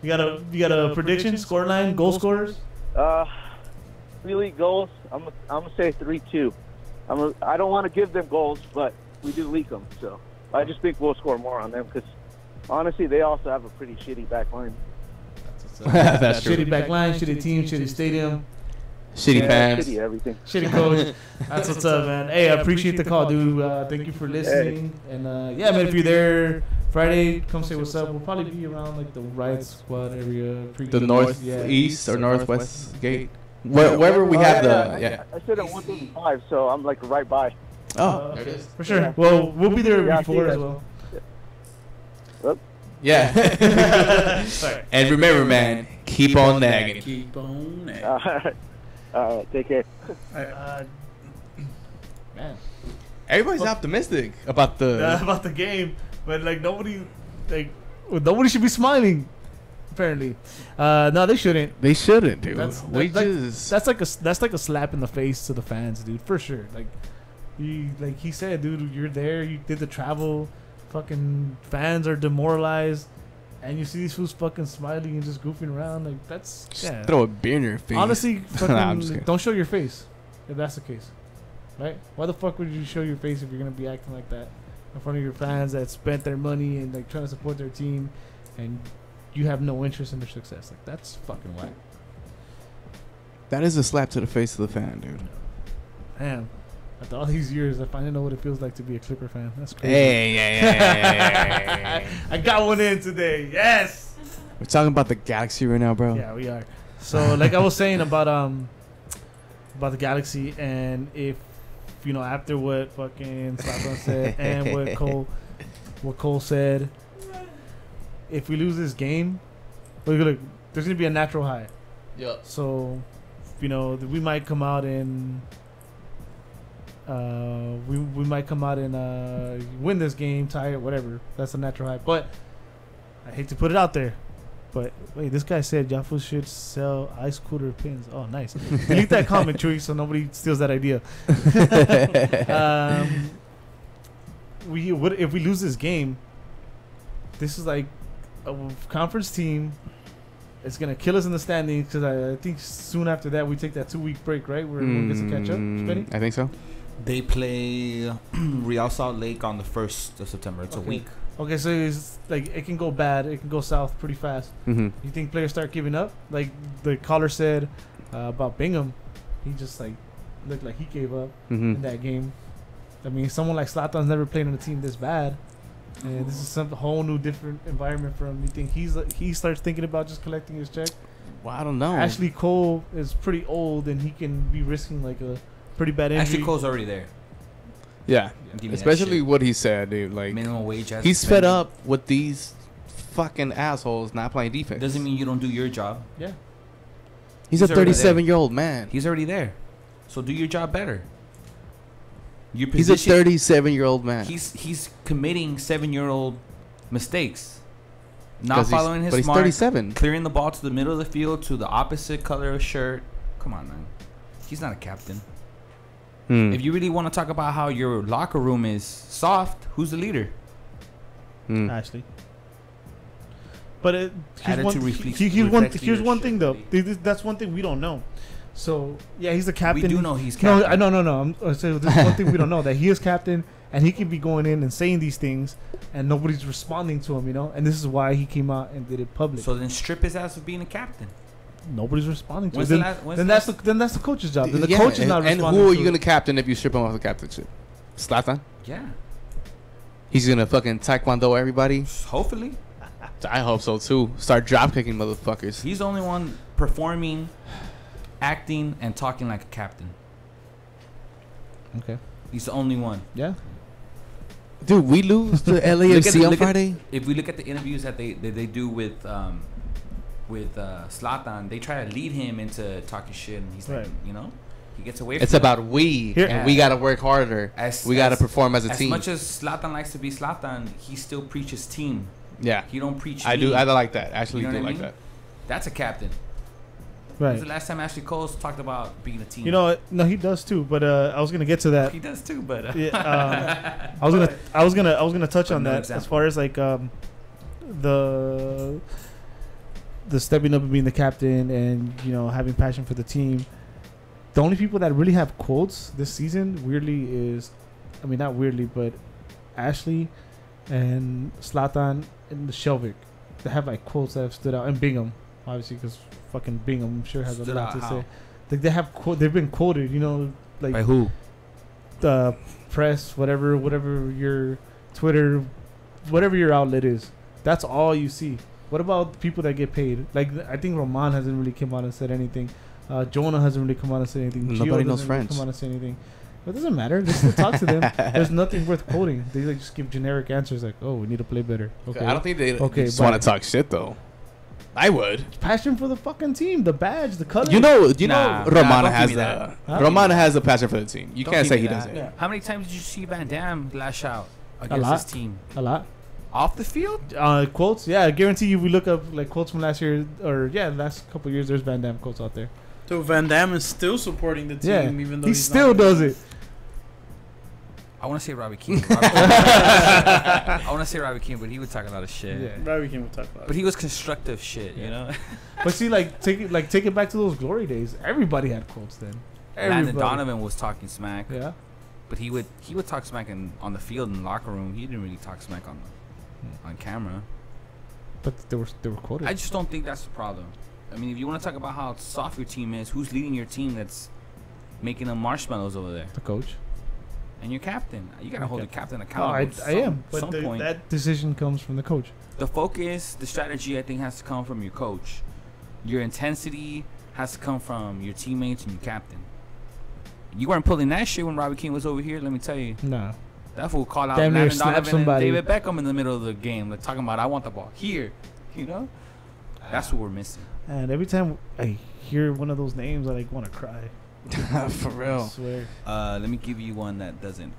You got a prediction? Scoreline? Goal scorers? 3 league goals. I'm gonna say 3-2. I don't want to give them goals, but we do leak them. So I just think we'll score more on them because honestly, they also have a pretty shitty back line. That's true. Shitty back line, shitty team, shitty stadium, Shitty fans. Shitty everything. shitty coach. That's what's up, man. Hey, I appreciate the call, dude. Thank you for listening. And yeah, man, if you're there Friday, come say what's up. We'll probably be around like the Riot Squad area. The northeast or northwest gate. Wherever we have the I said at 135, so I'm like right by. Oh, there it is. For sure. Well, we'll be there Yeah, before see as you well. Yeah. And remember, man, keep on nagging. Keep on nagging. All right, take care. Man. Everybody's optimistic about the. About the game, but like nobody should be smiling. Apparently, no, they shouldn't. They shouldn't, dude. That's like a slap in the face to the fans, dude, for sure. Like he said, dude, you're there, you did the travel, fucking fans are demoralized, and you see these fools fucking smiling and just goofing around. Like that's Throw a beer in your face. honestly, fucking I'm just kidding. don't show your face if that's the case, right? Why the fuck would you show your face if you're gonna be acting like that in front of your fans that spent their money and like trying to support their team, and you have no interest in their success? Like that's fucking whack. That is a slap to the face of the fan, dude. Damn. After all these years, I finally know what it feels like to be a Clipper fan. That's crazy. Hey. I got one in today. Yes. We're talking about the Galaxy right now, bro. Yeah, we are. So, like I was saying about the Galaxy, and if after what fucking Slatan said and what Cole said, if we lose this game, look, there's gonna be a natural high. Yep. So, we might come out and we might come out and win this game, tie it, whatever. That's a natural high. But I hate to put it out there, but wait, this guy said Jaffa should sell ice cooler pins. Oh, nice. Delete that comment, Chewy, so nobody steals that idea. If we lose this game, this is like a conference team. It's gonna kill us in the standings because I think soon after that we take that 2-week break, right? Where everyone gets to catch up. Spenny? I think so. They play Real Salt Lake on the 1st of September. It's a week. Okay, so it's like it can go bad. It can go south pretty fast. Mm-hmm. You think players start giving up? Like the caller said about Bingham, he just like looked like he gave up in that game. I mean, someone like Zlatan's never played on a team this bad, and this is some whole new different environment for him. You think he starts thinking about just collecting his check? Well, I don't know. Ashley Cole is pretty old, and he can be risking like a pretty bad injury. Ashley Cole's already there. Yeah. Give me that Especially shit. what he said, dude. Like Minimum wage. he's fed up with these fucking assholes not playing defense. Doesn't mean you don't do your job. Yeah. He's a 37-year-old man. He's already there. So do your job better. Your He's a position, 37-year-old man. He's committing 7-year-old mistakes. Not following his but he's mark, 37. clearing the ball to the middle of the field to the opposite color of shirt. Come on, man. He's not a captain. If you really want to talk about how your locker room is soft, who's the leader? Ashley. But here's one thing though. That's one thing we don't know. So yeah, he's the captain. We do know he's captain. No. I'm saying there's one thing we don't know, that he is captain, and he can be going in and saying these things, and nobody's responding to him. And this is why he came out and did it public. So then strip his ass of being a captain. Nobody's responding to When's it. the Then that's the coach's job. Then the Yeah, coach is not and responding. who are to you it. gonna captain if you strip him off the captainship? Zlatan? Yeah. He's gonna fucking taekwondo everybody? Hopefully. I hope so too. Start drop kicking motherfuckers. He's the only one performing, acting, and talking like a captain. Okay. He's the only one. Yeah. Dude, we lose to LAFC on Friday. If we look at the interviews that they do with Zlatan, they try to lead him into talking shit, and he's like, he gets away from It's it. about and we gotta work harder. We gotta perform as a team. As much as Zlatan likes to be Zlatan, he still preaches team. Yeah. He don't preach I me. I like that. Actually, You know do what I like mean? that. That's a captain. When's Right. the last time Ashley Cole talked about being a team? You know what? No, he does too. But I was gonna get to that. He does too, but Yeah, I was gonna touch on no that example. as far as like the stepping up and being the captain and having passion for the team. The only people that really have quotes this season, weirdly, is, I mean, not weirdly, but Ashley and Zlatan and Shelvick. They have like quotes that have stood out, and Bingham, obviously, because fucking Bingham, I'm sure, has a Stood lot out to how? say. Like they have they've been quoted, like by who? the press, whatever your Twitter, whatever your outlet is. That's all you see. What about people that get paid? Like I think Roman hasn't really come out and said anything. Jonah hasn't really come out and said anything. Nobody Gio knows doesn't really French. come out and say anything. It doesn't matter. They still talk to them. There's nothing worth quoting. They like just give generic answers like, "Oh, we need to play better." Okay. I don't think they just bye. want to talk shit though. I would. Passion for the fucking team, the badge, the color. You know, Nah, Romana don't has give me that. Huh? Romana has a passion for the team. You Don't can't give say me he that. doesn't. Yeah. How many times did you see Van Damme lash out against lot. his team? A lot. Off the field? Quotes. Yeah, I guarantee you. We look up like quotes from last year or last couple years. There's Van Damme quotes out there. So Van Damme is still supporting the team, Yeah, even though he he's still not. does it. I want to say Robbie Keane. I want to say Robbie Keane, but he would talk a lot of shit. Yeah. Robbie King will talk about But it. he was constructive shit, you know? But see, take it back to those glory days. Everybody had quotes then. Landon Everybody. Donovan was talking smack. Yeah. But he would talk smack on the field in the locker room. He didn't really talk smack on camera. But they were quoted. I just don't think that's the problem. I mean, if you want to talk about how soft your team is, who's leading your team that's making them marshmallows over there? the coach. And your captain. You got to hold the captain Oh, accountable. I am. At But some point. that decision comes from the coach. The focus, the strategy, I think, has to come from your coach. Your intensity has to come from your teammates and your captain. You weren't pulling that shit when Robbie King was over here, let me tell you. Nah. That fool called out Damn near Landon slapped Donovan somebody. and David Beckham in the middle of the game, like talking about, I want the ball here, you know? That's what we're missing. And every time I hear one of those names, I want to cry. For I real. swear. Let me give you one that doesn't.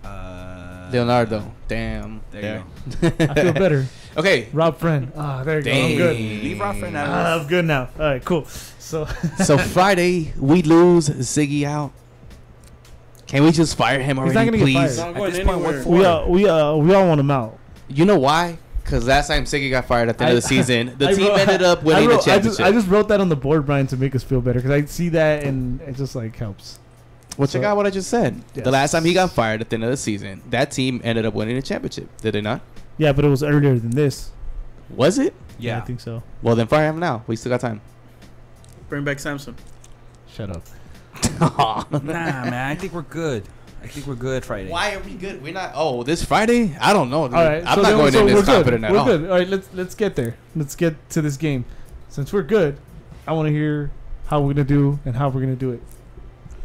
Leonardo. Damn. There you I feel better. Okay. Rob Friend. There you go. I'm good. Leave Rob Friend out of I'm good now. All right, cool. So So Friday we lose Ziggy out. Can we just fire him already, not gonna get please? fired. He's not At going this point, anywhere. what for? we all want him out. You know why? Because last time Ziggy got fired at the end of the season, the I team wrote- ended up winning the championship. I just wrote that on the board, Brian, to make us feel better because I see that and it just helps. Well, check So- out what I just said. Yes. The last time he got fired at the end of the season, that team ended up winning the championship. Did they not? Yeah, but it was earlier than this. Was it? Yeah. I think so. Well, then fire him now. We still got time. Bring back Samson. Shut up. Nah, man. I think we're good. I think we're good Friday. Why are we good? We're not. Oh, this Friday? I don't know. Dude. All right, I'm so not then- going so in this we're good. confident at We're all. good. All right, let's get there. Let's get to this game. Since we're good, I want to hear how we're gonna do and how we're gonna do it.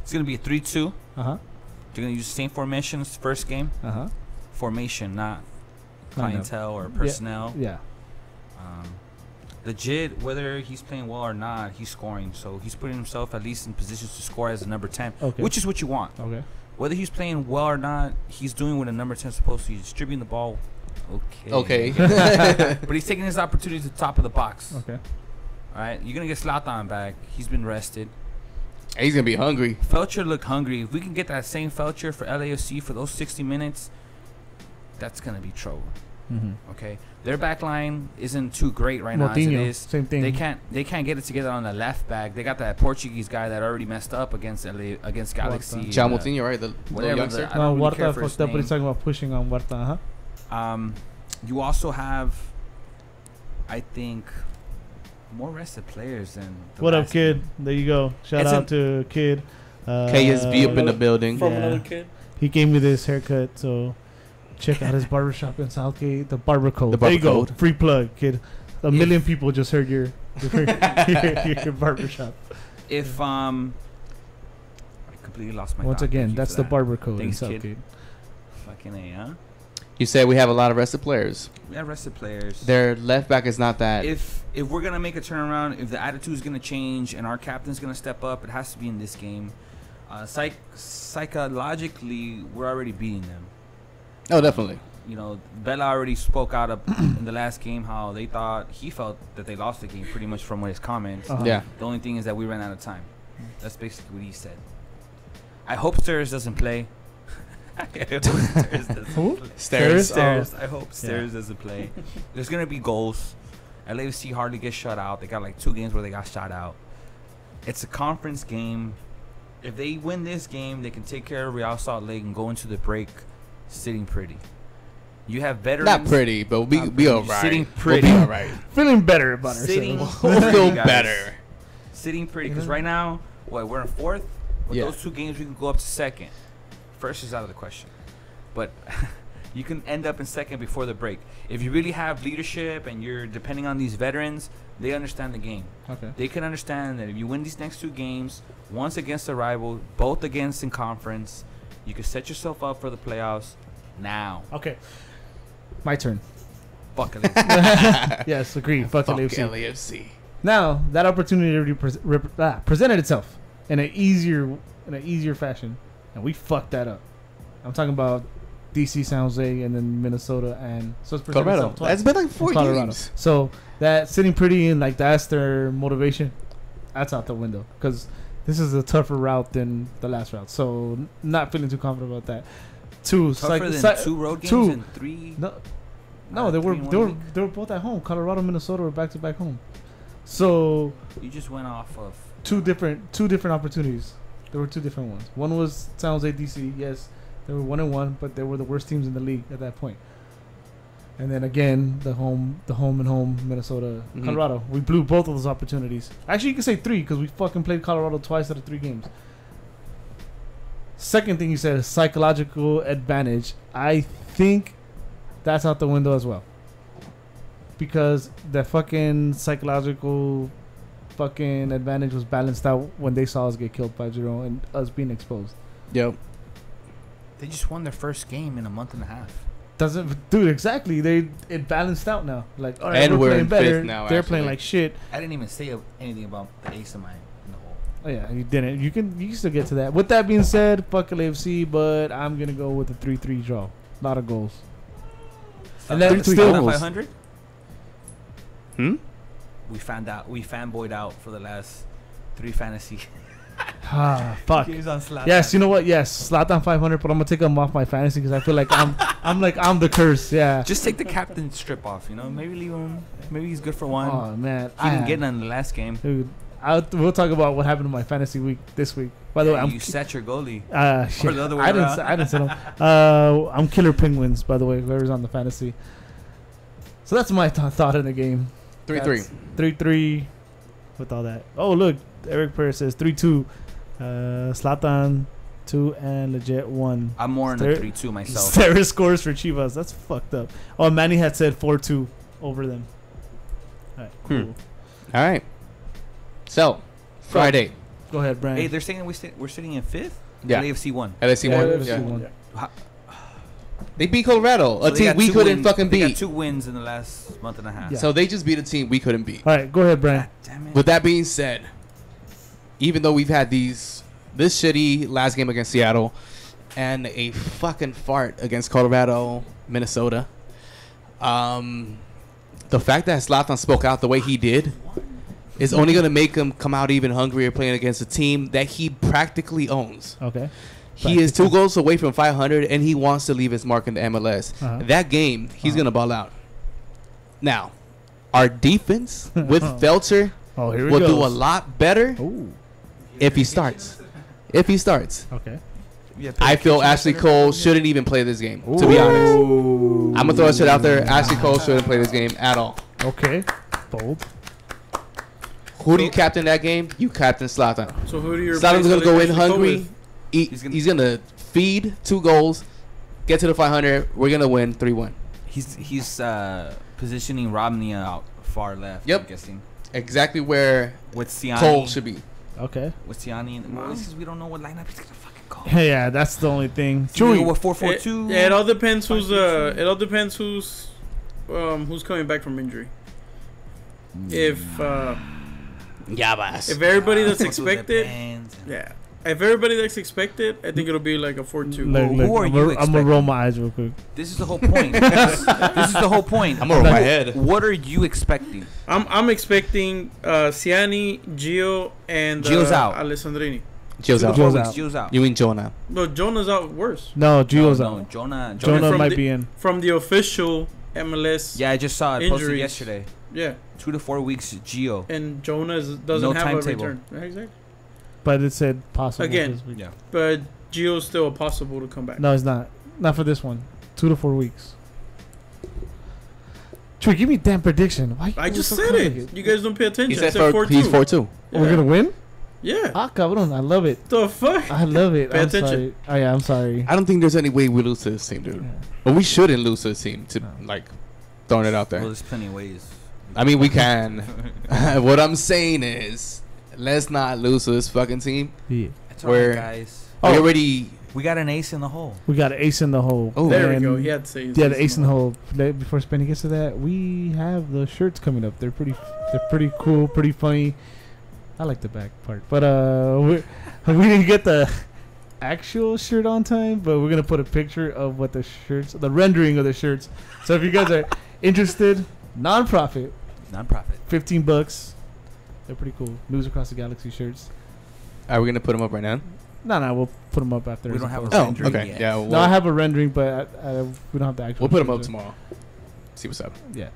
It's going to be a 3-2. Uh huh. You're going to use the same formation as the first game. Uh huh. Formation, not I know. clientele or personnel. Yeah. Legit, whether he's playing well or not, he's scoring. So he's putting himself at least in positions to score as a number 10, Okay. which is what you want. Okay. Whether he's playing well or not, he's doing what a number 10 is supposed to. He's distributing the ball. Okay. But he's taking his opportunity to the top of the box. Okay. All right, you're going to get Zlatan back. He's been rested. He's going to be hungry. Felcher looked hungry. If we can get that same Felcher for LAFC for those 60 minutes, that's going to be trouble. Mm-hmm. Okay, their back line isn't too great right now as it Moutinho, is. same thing. They can't get it together on the left back. They got that Portuguese guy that already messed up against Galaxy. John Moutinho, right? The whatever little youngster. I don't No, really care Huerta for his fucked up, but name. he's talking about pushing on Huerta. You also have, I think, more rested players than. The What up, last kid? game. There you go. Shout It's out to kid. KSB up in the building. From Yeah. another kid. He gave me this haircut, so check out his barbershop in Southgate. The barber code. The There you barber go. code. Free plug, kid. A million people just heard your barbershop. If I completely lost my. Once thought. again, Thank you that's for the that. barber code Thanks, in kid. Southgate. Fucking A, huh? You said we have a lot of rested players. We have rested players. Their left back is not that. If we're gonna make a turnaround, if the attitude is gonna change and our captain's gonna step up, it has to be in this game. Psychologically, we're already beating them. Oh, definitely. You know, Bella already spoke out in the last game how he felt that they lost the game pretty much from his comments. Yeah. The only thing is that we ran out of time. That's basically what he said. I hope Stairs doesn't play. I hope Stairs doesn't Who? play. Stairs? I hope Stairs doesn't play. There's going to be goals. LAFC hardly gets shut out. They got like 2 games where they got shut out. It's a conference game. If they win this game, they can take care of Real Salt Lake and go into the break sitting pretty. You have veterans. Not pretty, but we'll be all right. Sitting pretty. We'll be all right. Feeling better about Sitting ourselves. We'll pretty, feel guys. better. Sitting pretty. Because right now, we're in 4th. With Yeah. those 2 games, we can go up to 2nd. First is out of the question. But you can end up in 2nd before the break. If you really have leadership and you're depending on these veterans, they understand the game. Okay. They can understand that if you win these next 2 games, once against a rival, both against in conference, you can set yourself up for the playoffs now. Okay. My turn. Fuck it. Yes, agree. Fuck Fuck LAFC. LAFC. Now that opportunity already presented itself in an easier fashion, and we fucked that up. I'm talking about DC, San Jose, and then Minnesota, and so it's presented Colorado. itself twice. It's been like 4 Colorado. games. So that sitting pretty and like that's their motivation. That's out the window because this is a tougher route than the last route. So not feeling too confident about that. 2 Tougher than 2 road games and 3. No, they were both at home. Colorado, and Minnesota were back to back home. So You just went off of two different opportunities. There were 2 different ones. One was San Jose, DC. Yes, they were 1-1, but they were the worst teams in the league at that point. And then again, the home and home Minnesota, Colorado. We blew both of those opportunities. Actually, you can say 3 because we fucking played Colorado twice out of 3 games. Second thing you said is psychological advantage. I think that's out the window as well. Because the fucking psychological fucking advantage was balanced out when they saw us get killed by Jerome and us being exposed. Yep. They just won their first game in a month and a half. Dude, exactly. It balanced out now. Like, all right, And we're we're playing in better. fifth now, They're actually. playing like shit. I didn't even say anything about the ace of mine in the hole. Oh yeah, you didn't. You can still get to that. With that being said, fuck LAFC, but I'm gonna go with a 3-3 draw. A lot of goals. And then 3-3 still, goals. 500? We fanboyed out for the last 3 fantasy fuck. games on Zlatan. Yes, you know what? Yes, Zlatan 500, but I'm gonna take him off my fantasy because I feel like I'm the curse. Yeah. Just take the captain strip off, you know. Maybe leave him. Maybe he's good for 1. Oh man, He didn't get none in the last game. Dude, we'll talk about what happened to my fantasy week this week. By the way, You set your goalie. shit. Or the other way I around. didn't set him. I'm Killer Penguins, by the way. Whoever's on the fantasy. So that's my thought in the game. 3-3. 3-3 with all that. Oh look, Eric Perez says 3-2. Zlatan 2 and Legit 1. I'm more in the 3-2 myself. Sarah scores for Chivas. That's fucked up. Oh, Manny had said 4-2 over them. All right, cool. All right. So, Friday. Go ahead, Brian. Hey, they're saying we're sitting in 5th. Yeah. LAFC 1. LAFC Yeah, won. LAFC Yeah. won. They beat Colorado, So a they team got we 2 couldn't wins- fucking They got beat. 2 wins in the last month and a half. Yeah. So they just beat a team we couldn't beat. All right, go ahead, Brian. Damn it. With that being said, even though we've had this shitty last game against Seattle and a fucking fart against Colorado, Minnesota, the fact that Zlatan spoke out the way he did is only going to make him come out even hungrier playing against a team that he practically owns. Okay. He is 2 goals away from 500, and he wants to leave his mark in the MLS. Uh-huh. That game, he's going to ball out. Now, our defense with Felter Oh, here we will go. do a lot better Ooh. if he starts. If he starts. Okay. Yeah, I feel Ashley Cole shouldn't even play this game, to be honest. I'm going to throw a shit out there. Ashley Cole shouldn't play this game at all. Okay. Bold. Who do you captain that game? You captain Zlatan. So who do you Zlatan's going to go in hungry. with? He's going to feed 2 goals, get to the 500. We're going to win 3-1. He's positioning Romney out far left. Yep. I'm guessing Exactly where with Ciani. Cole should be. Okay. With Ciani and because we don't know what lineup he's gonna fucking call. Yeah, that's the only thing. He's gonna go Chewy. with 4-4-2. Yeah, it all depends who's who's coming back from injury. If Yabas. everybody that's Also expected, depends. yeah. if everybody that's expected, I think it'll be like a 4-2. Who are you I'm gonna roll my eyes real quick. This is the whole point. this is the whole point. I'm gonna roll my head. What are you expecting? I'm expecting Ciani, Gio, and Gio's out. Alessandrini. Gio's out. Gio's out. You mean Jonah? No, Jonah's out worse. No, Gio's No, out. Jonah Jonah might the, be in. From the official MLS. Yeah, I just saw it posted Injuries. yesterday. Yeah. 2 to 4 weeks, Gio. And Jonah doesn't No have timetable. a return. Yeah, exactly. But it said possible. Again. this week. Yeah. But Gio's still possible to come back. No, it's not. Not for this one. 2 to 4 weeks. Trey, give me a damn prediction. Why I you just so said complicated? it. You guys don't pay attention. He I said said 4-2. he's 4-2. We're gonna win? Yeah. Ah, cabrón. I love it. The fuck? I love it. Pay I'm attention. sorry. Oh yeah, I'm sorry. I don't think there's any way we lose to this team, dude. Yeah. But we shouldn't lose to this team. To like throwing it out there. Well, there's plenty of ways. I mean, we can. What I'm saying is, let's not lose to this fucking team. Yeah. It's Where- alright, guys. We already. We got an ace in the hole. We got an ace in the hole. Oh, There we And go. He had to say his Yeah, the ace in the hole. Before Spenny gets to that, we have the shirts coming up. They're pretty cool, pretty funny. I like the back part, but we didn't get the actual shirt on time. But we're gonna put a picture of what the shirts, the rendering of the shirts. So if you guys are interested, non-profit, Non-profit. $15. They're pretty cool. News Across the Galaxy shirts. Are we gonna put them up right now? No, we'll put them up after. We as don't have post. a Oh, rendering okay. yet. Yeah. No, I have a rendering, but we don't have the actual. We'll put them up shirts yet. tomorrow. See what's up. Yeah.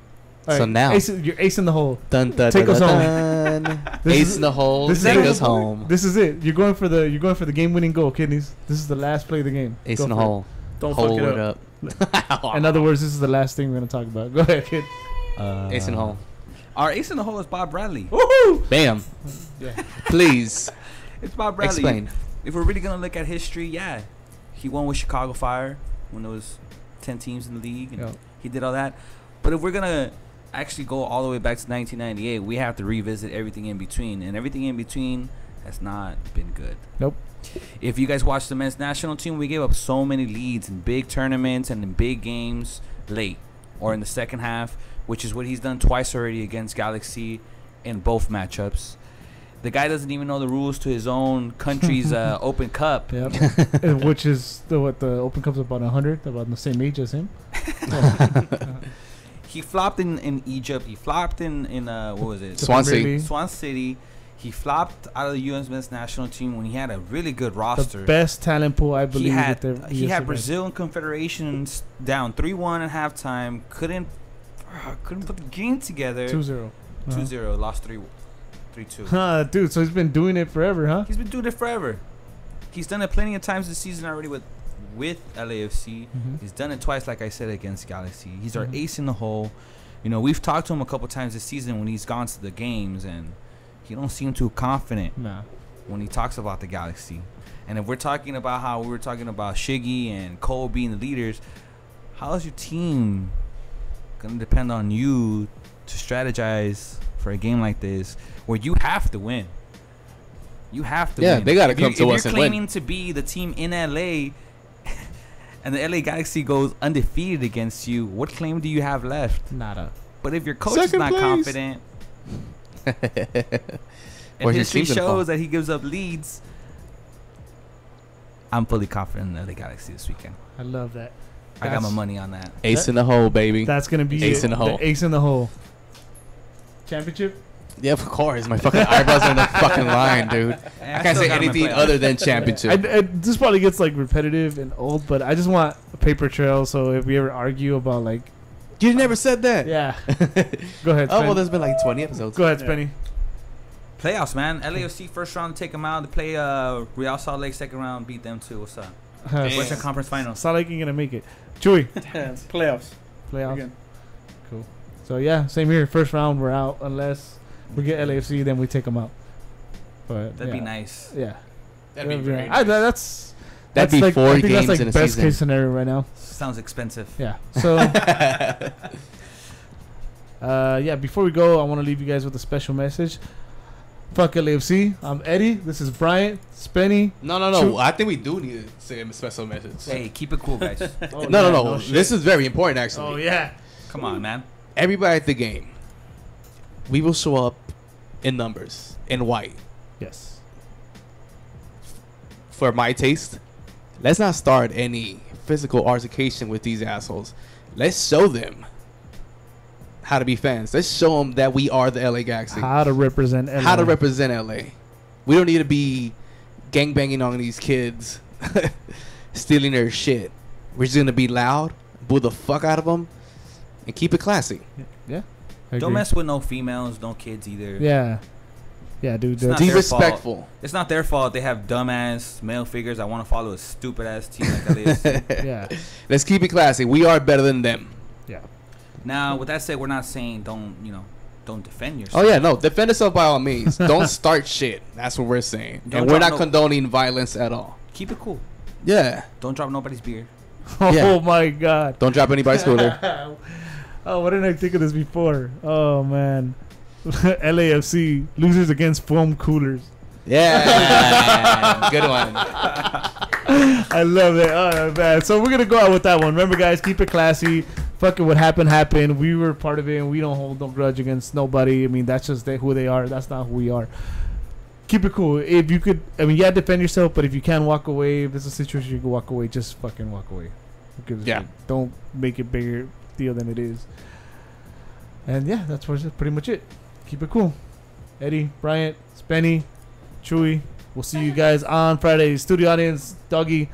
So now- you're ace in the hole. Dun, dun, Take dun, us dun, home. dun. This Ace is- in the hole. this is Take it. us home. This is it. You're going for the game-winning goal, kidneys. This is the last play of the game. Ace Go in the for it. hole. Don't Hold fuck it it up. up. In other words, this is the last thing we're gonna talk about. Go ahead, kid. Ace in the hole. Our ace in the hole is Bob Bradley. Woohoo! Bam. Yeah. Please It's Bob Bradley. explain. If we're really gonna look at history, yeah, he won with Chicago Fire when there was 10 teams in the league, and Yeah. he did all that. But if we're gonna actually go all the way back to 1998, we have to revisit everything in between, and everything in between has not been good. Nope. If you guys watch the men's national team, we gave up so many leads in big tournaments and in big games late or in the second half, which is what he's done twice already against Galaxy in both matchups. The guy doesn't even know the rules to his own country's Open Cup. Yep. Which is the Open Cup's about 100, about the same age as him. He flopped in Egypt. He flopped in what was it? Swansea. Swan City. He flopped out of the U.S. men's national team when he had a really good roster. The best talent pool, I believe. He had that he US had has. Brazil and Confederations down 3-1 at halftime. Couldn't put the game together. 2-0. 2-0. Lost 3-2. Huh, dude. So he's been doing it forever, huh? He's been doing it forever. He's done it plenty of times this season already with LAFC. Mhm. He's done it twice, like I said, against Galaxy. He's our ace in the hole. You know, we've talked to him a couple times this season when he's gone to the games, and he don't seem too confident Nah. when he talks about the Galaxy. And if we're talking about how we were talking about Shiggy and Cole being the leaders, how is your team gonna depend on you to strategize for a game like this where you have to win? You have to Yeah, win. they gotta If you- come to us If you're and win. claiming to be the team in LA and the LA Galaxy goes undefeated against you, what claim do you have left? Nada. But if your coach Second is not place. confident, Or and his history team's gonna fall. shows that he gives up leads, I'm fully confident in the Galaxy this weekend. I love that. I got my That's- money on that. Ace in the hole, baby. That's gonna be Ace it. in the hole. Ace in the hole. Championship. Yeah, of course. My fucking eyebrows are in the fucking line, dude. I can't say anything other than championship. This probably gets like repetitive and old, but I just want a paper trail. So if we ever argue about like, You never said that. yeah, go ahead. Oh, Spen. well, there's been like 20 episodes. Go ahead, Spenny. Playoffs, man. LAFC first round, take them out. They play Real Salt Lake second round, beat them too. What's up? Damn. Western Conference Finals. Salt Lake ain't gonna make it. Chewy. Playoffs. Playoffs. Again. Cool. So yeah, same here. First round, we're out unless we get LAFC, then we take them out. But That'd yeah. be nice. Yeah. That'd be Yeah. very That's That'd be like, 4 I think games that's like in a best season. case scenario right now. Sounds expensive. Yeah. So yeah, before we go, I want to leave you guys with a special message. Fuck LAFC. I'm Eddie. This is Bryant. Spenny. No. True. I think we do need to say a special message. Hey, keep it cool, guys. Oh, No. yeah, no shit. This is very important, actually. Oh yeah. Come on, man. Everybody at the game, we will show up in numbers, in white. Yes. for my taste, let's not start any physical altercation with these assholes. Let's show them how to be fans. Let's show them that we are the LA Galaxy. How to represent LA. How to represent LA. We don't need to be gangbanging on these kids, stealing their shit. We're just going to be loud, boo the fuck out of them, and keep it classy. Yeah. Don't mess with no females, no kids either. Yeah. Yeah, dude. Be respectful. It's not their fault. They have dumbass male figures that want to follow a stupid ass team like LAFC. Yeah. Let's keep it classy. We are better than them. Yeah. Now, with that said, we're not saying don't defend yourself. Oh yeah, no, defend yourself by all means. Don't start shit. That's what we're saying. And we're not condoning violence at all. Keep it cool. Yeah. Don't drop nobody's beer. Oh my God. Don't drop anybody's cooler. Oh, what didn't I think of this before? Oh man. LAFC losers against foam coolers. Yeah. Good one. I love it. Oh man. So we're gonna go out with that one. Remember, guys, keep it classy. Fucking what happened. We were part of it, and we don't hold no grudge against nobody. I mean, that's just who they are. That's not who we are. Keep it cool. If you could, I mean, yeah, defend yourself. But if you can walk away, if there's a situation you can walk away, just fucking walk away. Yeah. Don't make it bigger deal than it is. And yeah, that's pretty much it. Keep it cool. Eddie, Bryant, Spenny, Chewy. We'll see you guys on Friday. Studio audience, Doggy.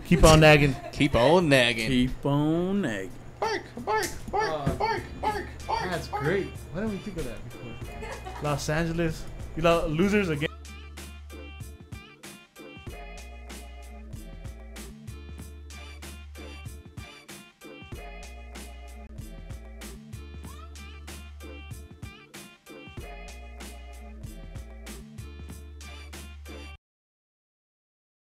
Keep on nagging. Keep on nagging. Keep on nagging. Bark, bark, bark, bark, bark, bark. That's great. Why didn't we think of that before? Los Angeles. You know, losers again.